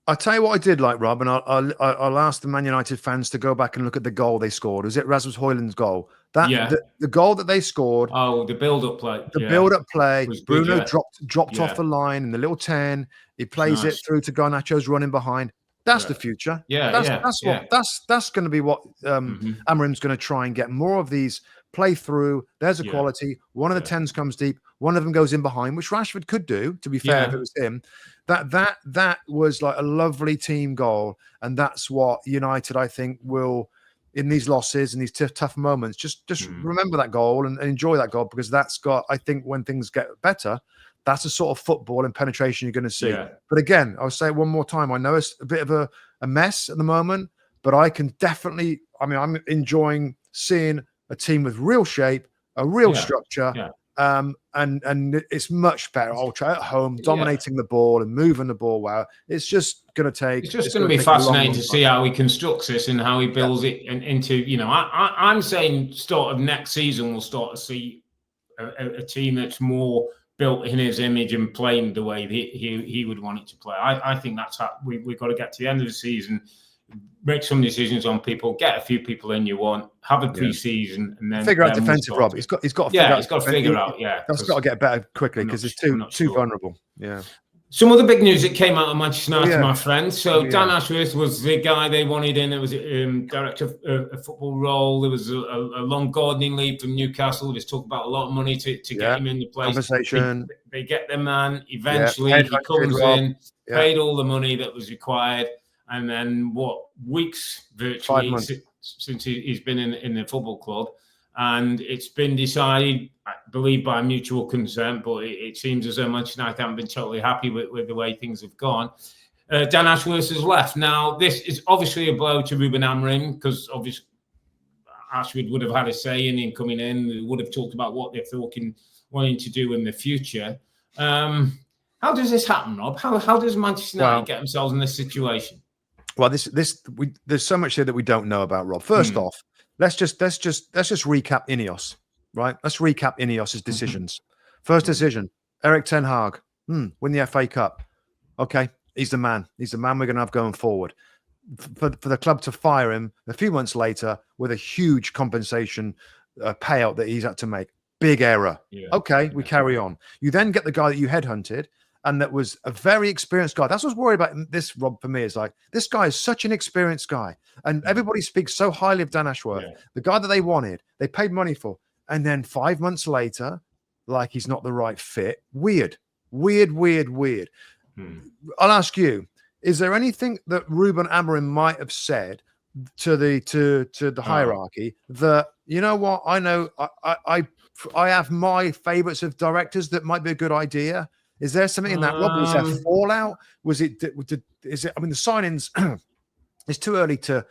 I'll tell you what I did like, Rob, and I'll ask the Man United fans to go back and look at the goal they scored. Was it Rasmus Højlund's goal? The goal that they scored. Oh, the build-up play. The build-up play. Bruno good, dropped off the line in the little 10. He plays it through to Garnacho's running behind. That's the future. That's going to be what Amorim's going to try and get more of these play through. There's a quality. One of the 10s comes deep. One of them goes in behind, which Rashford could do, to be fair, if it was him. That was like a lovely team goal. And that's what United, I think, will, in these losses and these tough moments, just remember that goal and enjoy that goal, because that's got, I think, when things get better, that's the sort of football and penetration you're going to see. Yeah. But again, I'll say it one more time. I know it's a bit of a mess at the moment, but I can definitely, I'm enjoying seeing a team with real shape, a real structure, and it's much better. Ultra at home, dominating the ball and moving the ball well. It's just going to take. It's just going to be fascinating to see how he constructs this and how he builds it into. I'm saying start of next season we'll start to see a team that's more built in his image and playing the way he would want it to play. I think that's how we've got to get to the end of the season, make some decisions on people, get a few people in you want, have a pre-season, and then figure out defensive, Rob. He's got to figure out. That's got to get better quickly because it's too vulnerable. Yeah. Some other big news that came out of Manchester United, my friend. So Dan Ashworth was the guy they wanted in. It was director of football role. There was a long gardening leave from Newcastle. There was talk about a lot of money to get him in the place. Compensation. They get their man. Eventually, he comes in, paid all the money that was required. And then weeks virtually since he's been in the football club. And it's been decided, I believe, by mutual consent, but it seems as though Manchester United haven't been totally happy with the way things have gone. Dan Ashworth has left. Now, this is obviously a blow to Ruben Amorim, because obviously Ashworth would have had a say in him coming in. They would have talked about what they're wanting to do in the future. How does this happen, Rob? How does Manchester United get themselves in this situation? Well, there's so much here that we don't know about, Rob. First off, let's just recap Ineos, right? Let's recap Ineos's decisions. First decision: Erik ten Hag, win the FA Cup. Okay, he's the man. He's the man we're going to have going forward. For the club to fire him a few months later with a huge compensation payout that he's had to make, big error. We carry on. You then get the guy that you headhunted, and that was a very experienced guy. That's what's worried about this, Rob, for me, is like, this guy is such an experienced guy. And everybody speaks so highly of Dan Ashworth, the guy that they wanted, they paid money for. And then 5 months later, like, he's not the right fit. Weird. I'll ask you, is there anything that Ruben Amorim might have said to the hierarchy that, you know what, I know I have my favorites of directors that might be a good idea? Is there something in that, Rob? Was there fallout? Was it? Is it? I mean, the signings. It's too early to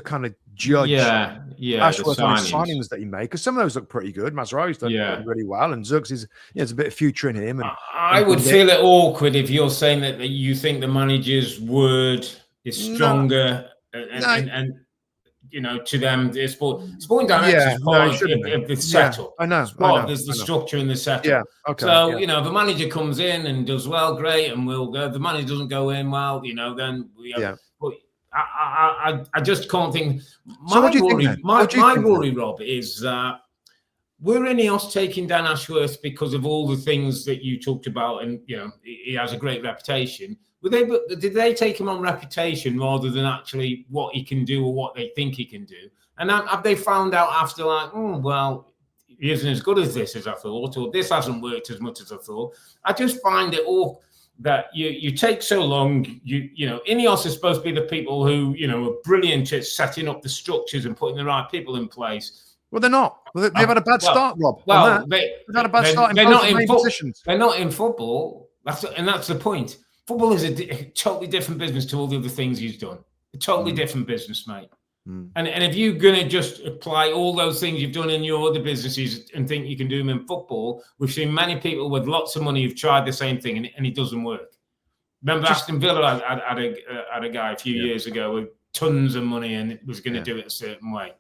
kind of judge. Ashworth on his signings that he made, because some of those look pretty good. Mazraoui's done really well, and Zirkzee is there's a bit of future in him. I would feel it awkward if you're saying that you think the manager's word is stronger, and to them, the sporting director is part of the setup. I know. There's the structure in the setup. Yeah. Okay. So, if a manager comes in and does well, great, and we'll go. If the manager doesn't go in well, then we have. But I just can't think. My worry, Rob, is that we're Ineos taking Dan Ashworth because of all the things that you talked about, and he has a great reputation. Did they take him on reputation rather than actually what he can do or what they think he can do? And have they found out after, like, well, he isn't as good as this as I thought, or this hasn't worked as much as I thought? I just find it all that you take so long. You know, Ineos is supposed to be the people who, you know, are brilliant at setting up the structures and putting the right people in place. Well, they're not. They've had a bad start, Rob. Well, they've had a bad start in both main positions. They're not in football. That's the point. Football is a totally different business to all the other things he's done. A totally different business, mate. And if you're going to just apply all those things you've done in your other businesses and think you can do them in football, we've seen many people with lots of money who've tried the same thing and it doesn't work. Remember, Aston Villa had a guy a few years ago with tons of money and it was going to do it a certain way.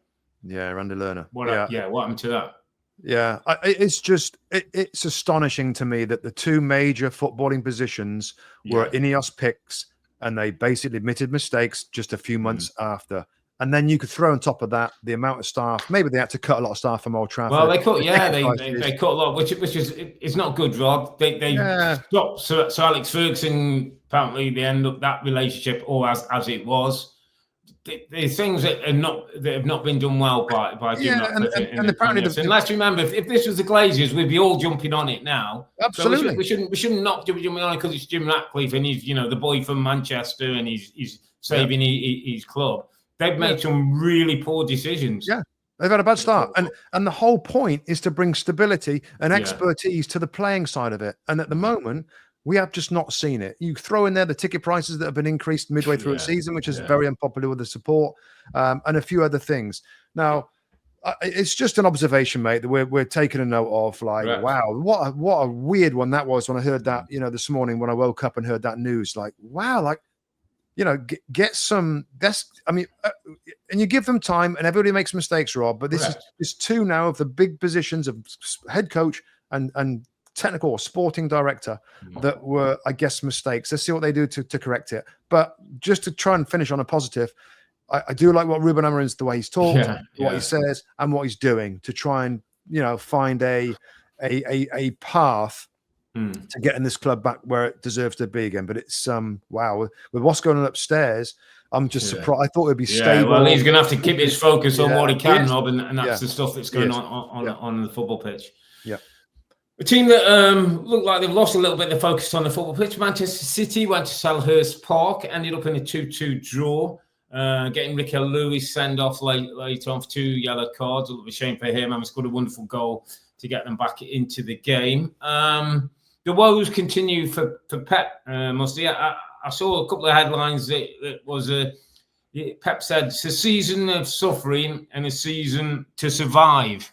Yeah, Randy Lerner. What happened to that? Yeah, it's astonishing to me that the two major footballing positions were Ineos picks, and they basically admitted mistakes just a few months after. And then you could throw on top of that the amount of staff. Maybe they had to cut a lot of staff from Old Trafford. Well, they cut, they cut a lot, which is it's not good, Rob. They stopped Sir Alex Ferguson. Apparently, they end up that relationship, or as it was. The things that have not been done well by doing that. And apparently, and let's remember, if this was the Glazers, we'd be all jumping on it now. Absolutely, so we shouldn't not be jumping on it because it's Jim Ratcliffe and he's, you know, the boy from Manchester and he's saving his club. They've made some really poor decisions. Yeah, they've had a bad start, and the whole point is to bring stability and expertise to the playing side of it. And at the moment, we have just not seen it. You throw in there the ticket prices that have been increased midway through the season, which is very unpopular with the support, and a few other things. Now, it's just an observation, mate, that we're taking a note of. Like, wow, what a weird one that was when I heard that, you know, this morning when I woke up and heard that news. Like, wow, like, you know, get some. And you give them time, and everybody makes mistakes, Rob. But this is two now of the big positions of head coach and technical or sporting director that were, I guess, mistakes. Let's see what they do to correct it. But just to try and finish on a positive, I do like what Ruben Amorim's, the way he's talked, what he says, and what he's doing to try and, you know, find a path to getting this club back where it deserves to be again. But it's wow, with what's going on upstairs, I'm just surprised. I thought it'd be stable. Well, he's going to have to keep his focus on what he can, Rob, and that's the stuff that's going on the football pitch. Yeah. A team that looked like they've lost a little bit of focus on the football pitch. Manchester City went to Selhurst Park, ended up in a 2-2 draw, getting Rico Lewis send off late on for 2 yellow cards. A little bit of a shame for him. He scored a wonderful goal to get them back into the game. The woes continue for Pep. Mustoe. I saw a couple of headlines that was Pep said it's a season of suffering and a season to survive.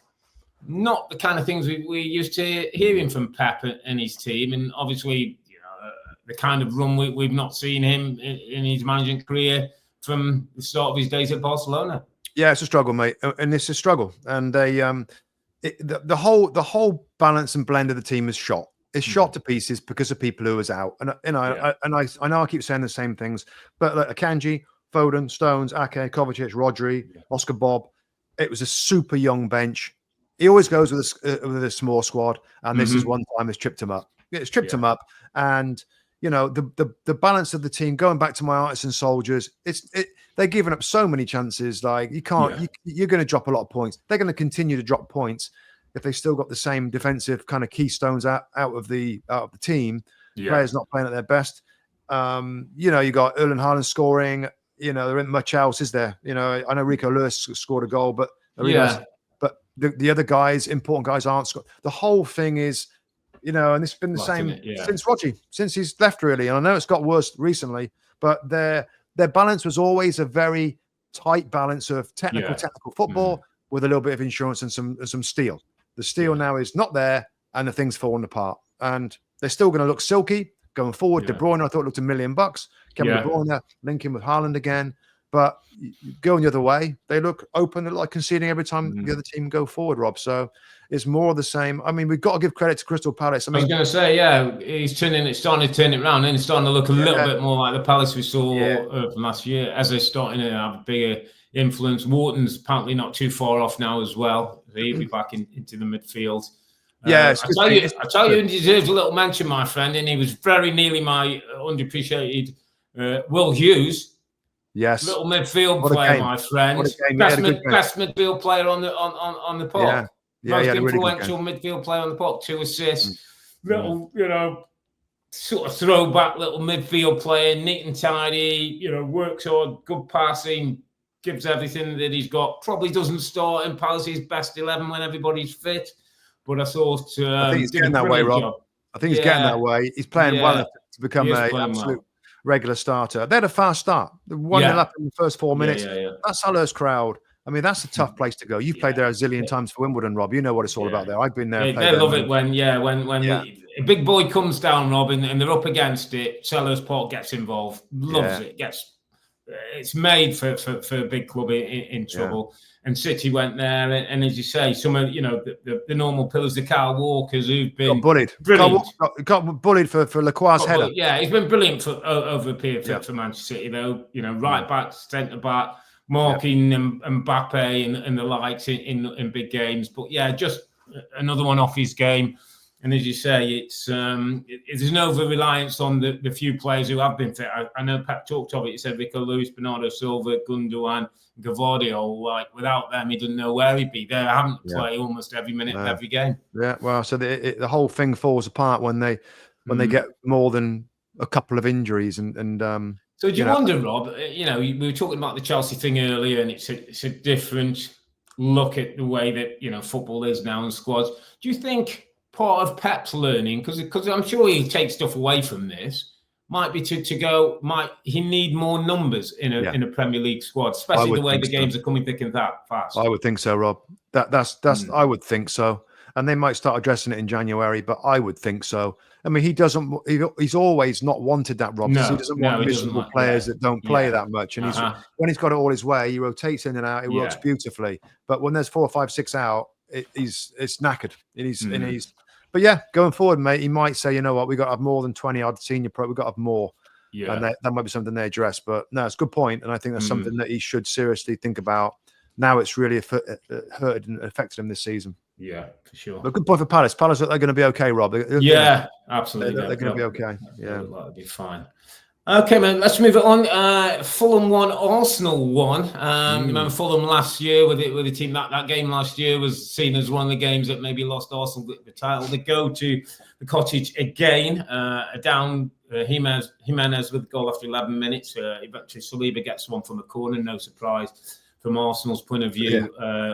Not the kind of things we're used to hearing from Pep and his team, and obviously, you know, the kind of run we've not seen him in his managing career from the start of his days at Barcelona. Yeah, it's a struggle, mate, and it's a struggle. And the whole balance and blend of the team is shot. It's shot to pieces because of people who was out. And you know, I know I keep saying the same things, but like Akanji, Foden, Stones, Ake, Kovacic, Rodri, Oscar Bob, it was a super young bench. He always goes with a small squad, and this is one time it's tripped him up. It's tripped him up, and you know the balance of the team. Going back to my artists and soldiers, they're giving up so many chances. Like you can't, you're going to drop a lot of points. They're going to continue to drop points if they still got the same defensive kind of keystones out of the team. Players not playing at their best. You know, you got Earle and Haaland scoring. You know, there isn't much else, is there? You know, I know Rico Lewis scored a goal, but the other guys, important guys, aren't scoring. The whole thing is, you know, and it's been the same since Robbie, since he's left, really. And I know it's got worse recently, but their balance was always a very tight balance of technical football with a little bit of insurance and some steel. The steel now is not there, and the thing's falling apart. And they're still going to look silky going forward. De Bruyne, I thought, looked $1 million. Kevin De Bruyne linking with Haaland again. But going the other way, they look open. They're like conceding every time the other team go forward, Rob. So it's more of the same. I mean, we've got to give credit to Crystal Palace. I was going to say, he's starting to turn it around, and it's starting to look a little bit more like the Palace we saw from last year, as they're starting to have a bigger influence. Wharton's apparently not too far off now as well. He'll be back into the midfield. Yeah, I tell you, he deserves a little mention, my friend, and he was very nearly my underappreciated Will Hughes. Yes, little midfield player, my friend. Best midfield player on the park. Most influential midfield player on the park. 2 assists. Little, sort of throwback little midfield player, neat and tidy. Works hard, good passing, gives everything that he's got. Probably doesn't start in Palace's best 11 when everybody's fit. But I thought I think he's getting that way, Rob. I think he's getting that way. He's playing well to become an absolute regular starter. They had a fast start. 1-0 up in the first 4 minutes. That Selhurst crowd. I mean, that's a tough place to go. You've played there a zillion times for Wimbledon, Rob. You know what it's all about there. I've been there. They love it when a big boy comes down, Rob, and they're up against it. Selhurst Park gets involved, loves it. It's made for a big club in trouble. And City went there, and as you say, some of the normal pillars, the Kyle Walkers, who've been bullied. Brilliant. Got bullied for Lacroix's header. Yeah, he's been brilliant over a period for Manchester City, though. Right back, centre back, marking Mbappe and the likes in big games. But just another one off his game. And as you say, it's an over-reliance on the few players who have been fit. I know Pep talked of it. He said Rico Lewis, Bernardo Silva, Gundogan, Gvardiol. Like, without them, he didn't know where he'd be. They're having to play almost every minute of every game. Yeah, well, so the whole thing falls apart when they get more than a couple of injuries. And so do you wonder, Rob? We were talking about the Chelsea thing earlier, and it's a different look at the way that football is now and squads. Do you think part of Pep's learning, because I'm sure he takes stuff away from this, might be to go, he need more numbers in a Premier League squad, especially the way the games are coming thick and fast? I would think so, Rob. That's I would think so. And they might start addressing it in January, but I would think so. I mean, he's always not wanted that, Rob. He doesn't want miserable players that don't play that much. And when he's got it all his way, he rotates in and out. It works beautifully. But when there's 4, 5, 6 out, it's knackered. But going forward, mate, he might say, you know what, we got to have more than 20 odd senior pro. We've got to have more. Yeah. And that might be something they address. But no, it's a good point. And I think that's something that he should seriously think about. Now it's really hurted and affected him this season. Yeah, for sure. But good point for Palace. Palace, they're going to be okay, Rob. Absolutely. They're going to be okay. Yeah. That'll be fine. Okay, man, let's move it on. Fulham won, Arsenal won. Remember Fulham last year with the team, that game last year was seen as one of the games that maybe lost Arsenal the title. They go to the Cottage again, down Jimenez with the goal after 11 minutes. Eventually Saliba gets one from the corner, no surprise from Arsenal's point of view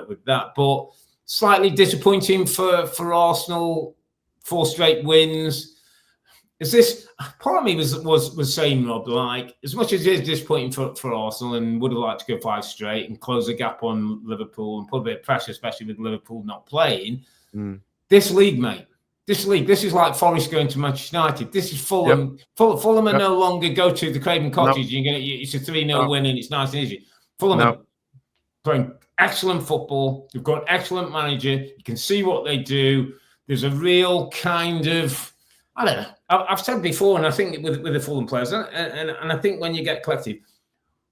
with that. But slightly disappointing for Arsenal, 4 straight wins. Is this part of me was saying, Rob, like, as much as it is disappointing for Arsenal and would have liked to go 5 straight and close the gap on Liverpool and put a bit of pressure, especially with Liverpool not playing, this league, mate, this is like Forest going to Manchester United. This is Fulham. Fulham are no longer go to the Craven Cottage. It's a 3-0 win and it's nice and easy. Fulham are playing excellent football. You've got an excellent manager. You can see what they do. There's a real kind of, I don't know. I've said before, and I think with the Fulham players, and I think when you get collective,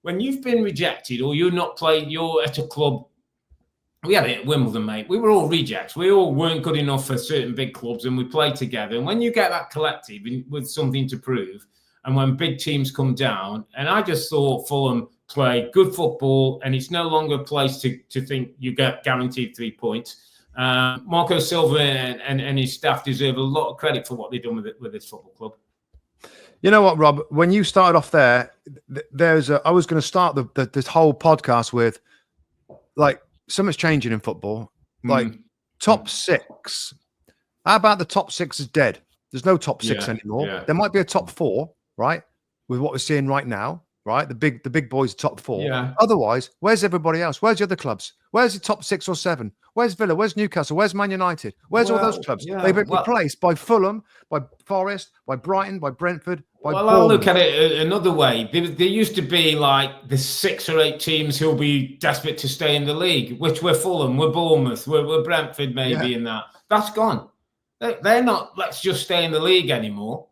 when you've been rejected or you're not playing, you're at a club. We had it at Wimbledon, mate. We were all rejects. We all weren't good enough for certain big clubs, and we played together. And when you get that collective with something to prove, and when big teams come down, and I just thought Fulham play good football, and it's no longer a place to think you get guaranteed 3 points. Marco Silva and his staff deserve a lot of credit for what they've done with this football club. You know what, Rob? When you started off there, I was going to start this whole podcast with, like, something's changing in football. Like, top 6. How about the top 6 is dead? There's no top 6 anymore. Yeah. There might be a top 4, right? With what we're seeing right now, right? The big boys are top 4. Yeah. Otherwise, where's everybody else? Where's the other clubs? Where's the top 6 or 7? Where's Villa? Where's Newcastle? Where's Man United? Where's all those clubs? Yeah, they've been replaced by Fulham, by Forest, by Brighton, by Brentford, by Bournemouth. I'll look at it another way. There used to be like the 6 or 8 teams who'll be desperate to stay in the league, which we're Fulham, we're Bournemouth, we're Brentford maybe in that. That's gone. They're not, let's just stay in the league anymore.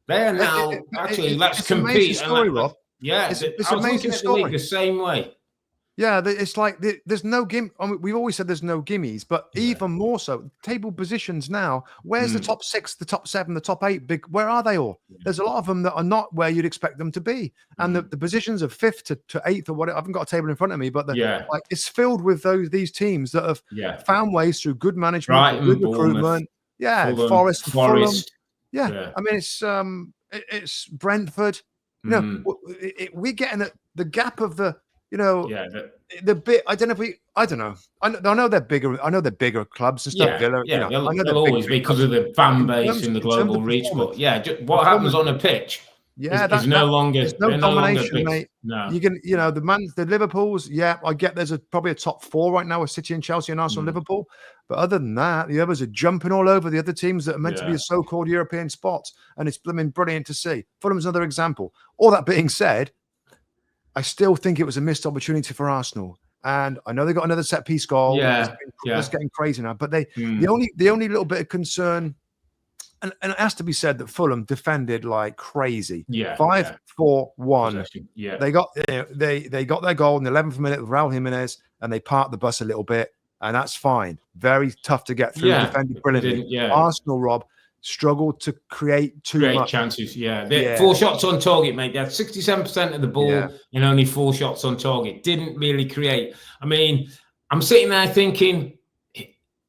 They're now, let's compete. Story, Rob. Yeah, it's an amazing story. The same way. Yeah, it's like there's no I mean, we've always said there's no gimmies, but even more so, table positions now. Where's the top 6, the top 7, the top 8? Where are they all? There's a lot of them that are not where you'd expect them to be, and the positions of 5th to 8th or whatever. I haven't got a table in front of me, but like it's filled with these teams that have found ways through good management, Brighton, good recruitment. Fulham, Fulham. Yeah, I mean it's Brentford. You know, we're getting the gap of the. You know, the bit. I don't know. I know they're bigger. I know they're bigger clubs and stuff. Villa, they'll always be because of the fan base and the global reach. But what happens on the pitch? Is no longer. There's no domination, mate. No, you can. You know, the Liverpools. Yeah, I get. There's probably a top 4 right now with City and Chelsea and Arsenal, and Liverpool. But other than that, the others are jumping all over the other teams that are meant to be the so-called European spots, and it's brilliant to see. Fulham's another example. All that being said, I still think it was a missed opportunity for Arsenal, and I know they got another set piece goal. It's getting crazy now. But the only little bit of concern, and it has to be said that Fulham defended like crazy. 5-4-1. They got they got their goal in the 11th minute with Raul Jimenez, and they parked the bus a little bit, and that's fine. Very tough to get through. Defended brilliantly. Arsenal, Rob, struggled to create too much chances. 4 shots on target, mate. They had 67% of the ball and only 4 shots on target. Didn't really create. I mean, I'm sitting there thinking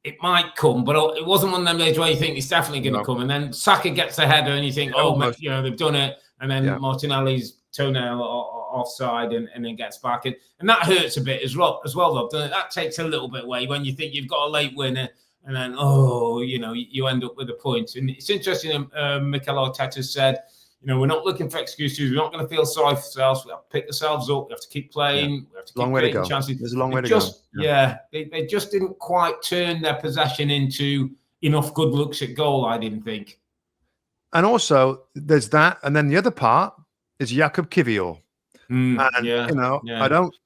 it might come, but it wasn't one of them days where you think it's definitely going to come. And then Saka gets a header, and you think, they've done it. And then Martinelli's toenail offside, and then gets back in, and that hurts a bit as well. Though, doesn't it? That takes a little bit away when you think you've got a late winner. And then, you end up with a point. And it's interesting, Mikel Arteta said, we're not looking for excuses. We're not going to feel sorry for ourselves. We have to pick ourselves up. We have to keep playing. We have to keep creating chances. There's a long way to go. They just didn't quite turn their possession into enough good looks at goal, I didn't think. And also, there's that. And then the other part is Jakub Kiwior.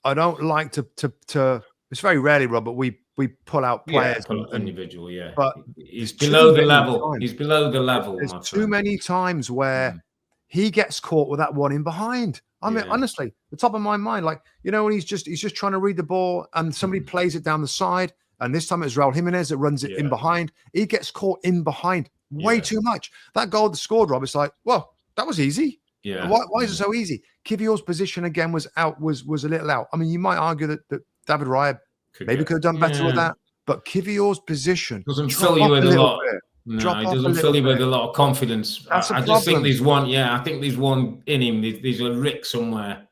I don't like to it's very rarely, Rob, but we pull out players, individual, but he's below the level. He's below the level. There's too many times where he gets caught with that one in behind. I mean, honestly, the top of my mind, like when he's just trying to read the ball and somebody plays it down the side, and this time it's Raul Jimenez that runs it in behind. He gets caught in behind way too much. That goal that scored, Rob, it's like, well, that was easy. Yeah. Why is it so easy? Kiwior's position again was out, was a little out. I mean, you might argue that David Raya maybe could have done better with that, but Kiwior's position doesn't fill you with a lot. No, he doesn't fill you with a lot of confidence. I just think there's one. I think there's one in him. There's a rick somewhere.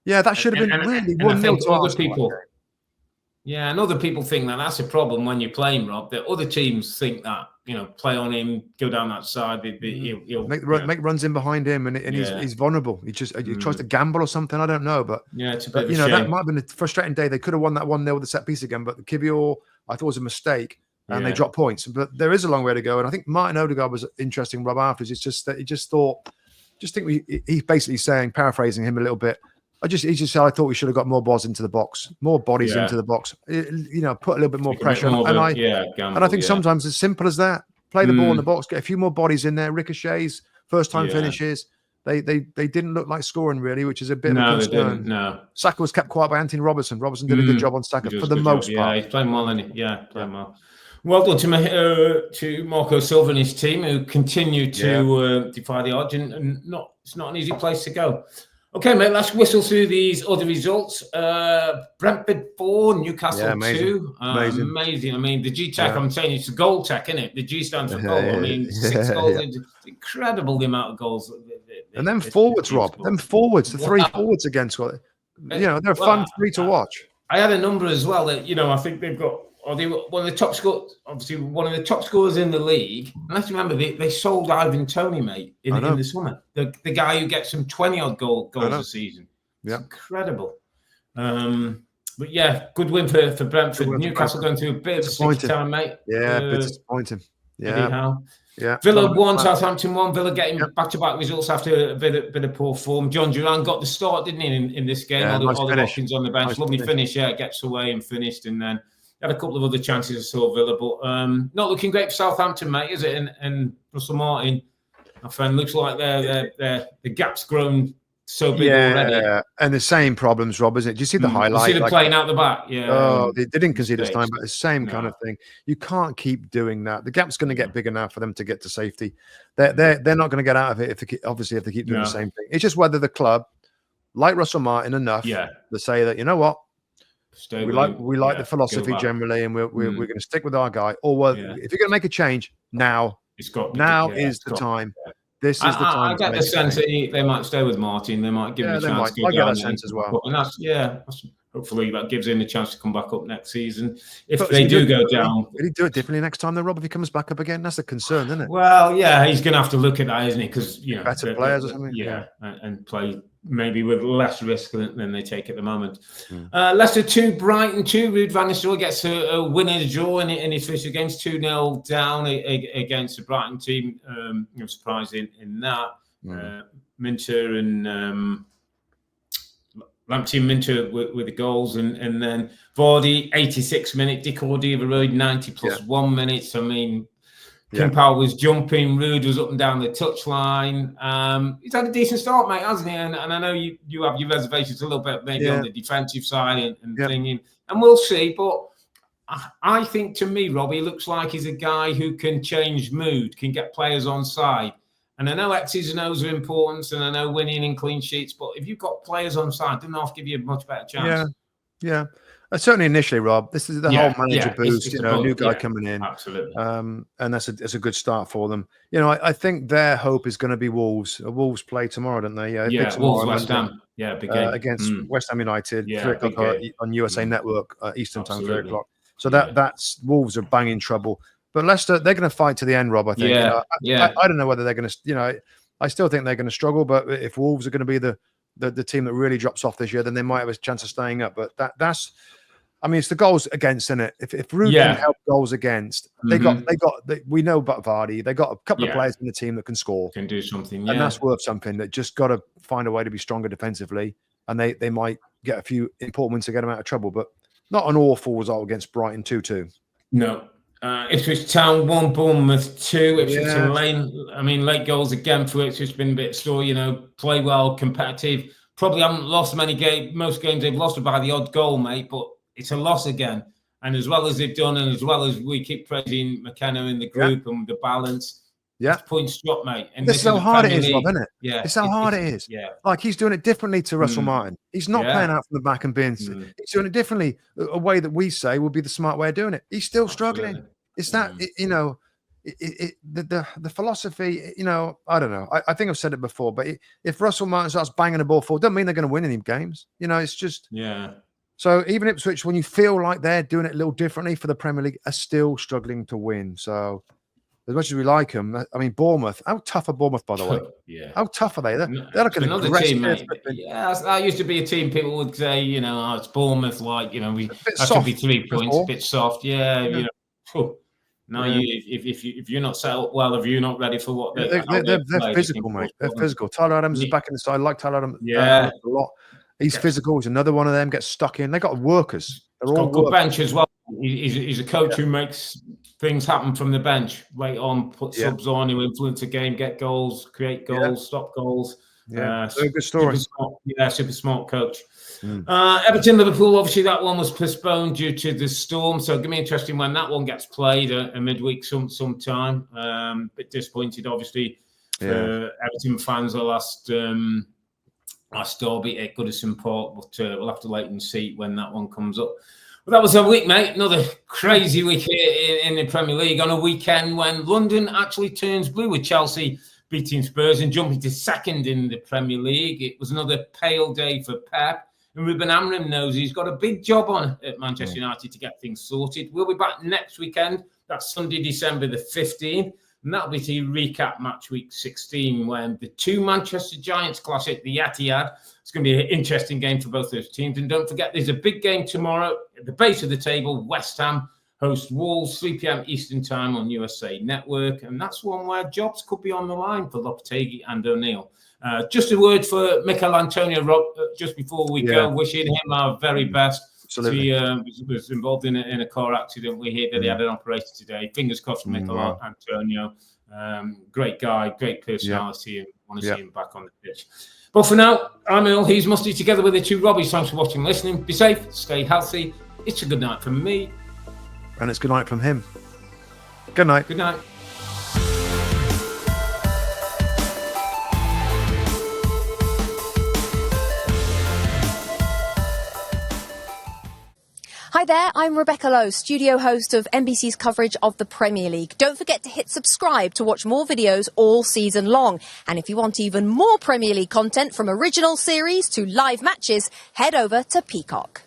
Yeah, that should have been really 1-0 to other people. Yeah, and other people think that's a problem when you're playing, Rob. That other teams think that play on him, go down that side. He'll make runs in behind him, and he's vulnerable. He tries to gamble or something. I don't know, but it's a bit that might have been a frustrating day. They could have won that 1-0 with the set piece again, but the Kiwior I thought was a mistake, and they dropped points. But there is a long way to go, and I think Martin Odegaard was interesting. Rob afterwards, it's just that he just think he's basically saying, paraphrasing him a little bit. He just said, I thought we should have got more balls into the box, more bodies into the box. Put a little bit more pressure on. I think sometimes it's simple as that. Play the ball in the box, get a few more bodies in there, ricochets, first time finishes. They didn't look like scoring really, which is a bit of a concern. No. Saka was kept quiet by Anthony Robertson. Robertson did a good job on Saka for the most part. Yeah, he's playing well, isn't he? Yeah, playing well. Well done to Marco Silva and his team, who continue to defy the odds, and it's not an easy place to go. Okay, mate, let's whistle through these other results. Brentford 4, Newcastle 2. Amazing. I mean, the G-Tech, I'm saying it's a goal tech, isn't it? The G stands for goal. I mean, 6 goals. It's incredible the amount of goals. And then forwards, Rob. Them forwards, the 3 forwards against what? They're a fun 3 to watch. I had a number as well that, I think they've got, they were one of the top scorers, obviously one of the top scorers in the league. And let's remember, they sold Ivan Toney, mate, in the summer. The guy who gets some 20-odd goals a season. It's incredible. But good win for Brentford. Newcastle going through a bit of a sticky time, mate. Yeah, a bit disappointing. Yeah. Villa 1, Southampton 1. Villa getting back-to-back results after a bit of poor form. John Duran got the start, didn't he, in this game? Ollie Watkins on the bench. Lovely finish. Gets away and finished, and then had a couple of other chances. I saw Villa, but not looking great for Southampton, mate, is it? And Russell Martin, my friend, looks like the gap's grown so big already. And the same problems, Rob, isn't it? Do you see the highlight? You see them playing out the back. Yeah. Oh, they didn't concede this time, but the same kind of thing. You can't keep doing that. The gap's going to get bigger now for them to get to safety. They're not going to get out of it if they keep doing the same thing. It's just whether the club, like Russell Martin, enough to say that, you know what, we like the philosophy generally, and we're going to stick with our guy. Or if you're going to make a change now, is the time. This is the time. I get the sense that they might stay with Martin. They might give him a chance to go down. I get that sense as well. And hopefully that gives him a chance to come back up next season. If they do go down. Will he do it differently next time, though, Rob, if he comes back up again? That's a concern, isn't it? Well, yeah, he's going to have to look at that, isn't he? Because, better players or something? Yeah, and play maybe with less risk than they take at the moment. Leicester 2, Brighton 2. Ruud van Nistelrooy gets a winner's draw in his first against 2-0 down against the Brighton team. Surprising in that. Minter and Lamptey Minter with the goals, and then Vardy 86 minute, Dick Ordiva 90 plus 1 minute. I mean, Kimpal was jumping, Ruud was up and down the touchline. He's had a decent start, mate, hasn't he? And I know you have your reservations a little bit maybe on the defensive side and thinking, and we'll see. But I think, to me, Robbie, looks like he's a guy who can change mood, can get players on side. And I know X's and O's are important, and I know winning in clean sheets, but if you've got players on side, doesn't have to give you a much better chance. Yeah. Certainly initially, Rob, this is the whole manager boost, new guy coming in. Absolutely. And that's a good start for them. I think their hope is going to be Wolves. Wolves play tomorrow, don't they? Wolves, West Ham. Yeah, big game. Against West Ham United, 3 o'clock on USA Network, Eastern time, 3 o'clock. So that's Wolves are banging trouble. But Leicester, they're going to fight to the end, Rob, I think. I don't know whether they're going to, I still think they're going to struggle. But if Wolves are going to be the team that really drops off this year, then they might have a chance of staying up. But that's, it's the goals against, isn't it? If Ruud can help goals against, we know about Vardy. They got a couple of players in the team that can score. Can do something, and that's worth something. That just got to find a way to be stronger defensively. And they might get a few important wins to get them out of trouble. But not an awful result against Brighton 2-2. No. Ipswich Town 1, Bournemouth 2. Ipswich and Lane. Late goals again for Ipswich. Been a bit slow, play well, competitive. Probably haven't lost many games. Most games they've lost by the odd goal, mate. But it's a loss again. And as well as they've done, and as well as we keep praising McKenna in the group and the balance, points drop, mate. And this is how hard it is, Rob, isn't it? Yeah, it's how hard it is. Yeah, like he's doing it differently to Russell Martin. He's not playing out from the back and being. He's doing it differently, a way that we say would be the smart way of doing it. He's still struggling. It's that the philosophy. I don't know. I think I've said it before, but if Russell Martin starts banging the ball forward, doesn't mean they're going to win any games. It's just So even Ipswich, when you feel like they're doing it a little differently for the Premier League, are still struggling to win. So as much as we like them, Bournemouth, how tough are Bournemouth, by the way? How tough are they? They're like another team, mate. Yeah, that used to be a team people would say, it's Bournemouth, that should be 3 points, a bit soft. If you're not set up well, if you're not ready for what they're physical, mate. They're physical. Tyler Adams is back in the side. I like Tyler Adams a lot. He's physical. He's another one of them. Gets stuck in. They got workers. They're all good bench as well. He's a coach who makes things happen from the bench. Late on, put subs on, who influence a game, get goals, create goals, stop goals. Yeah, very good story. Super smart coach. Everton, Liverpool, obviously that one was postponed due to the storm. So it'll be interesting when that one gets played a midweek sometime. Bit disappointed, obviously, for Everton fans. The last derby at Goodison Park, but we'll have to wait and see when that one comes up. But that was a week, mate. Another crazy week here in the Premier League on a weekend when London actually turns blue with Chelsea beating Spurs and jumping to second in the Premier League. It was another pale day for Pep. And Ruben Amorim knows he's got a big job on at Manchester United to get things sorted. We'll be back next weekend. That's Sunday, December the 15th. And that'll be to recap Matchweek 16 when the two Manchester Giants clash at the Etihad. It's going to be an interesting game for both those teams. And don't forget, there's a big game tomorrow at the base of the table. West Ham host Wolves, 3 p.m. Eastern time on USA Network. And that's one where jobs could be on the line for Lopetegui and O'Neill. Just a word for Mikel Antonio, Rob, just before we go, wishing him our very best. Absolutely. He was involved in a car accident. We hear that he had an operation today. Fingers crossed for Mikel Antonio. Great guy, great personality, and want to see him back on the pitch. But for now, I'm Earle, he's Mustoe, together with the two Robbies. Thanks for watching and listening. Be safe, stay healthy. It's a good night from me. And it's good night from him. Good night. Good night. Hi there, I'm Rebecca Lowe, studio host of NBC's coverage of the Premier League. Don't forget to hit subscribe to watch more videos all season long. And if you want even more Premier League content, from original series to live matches, head over to Peacock.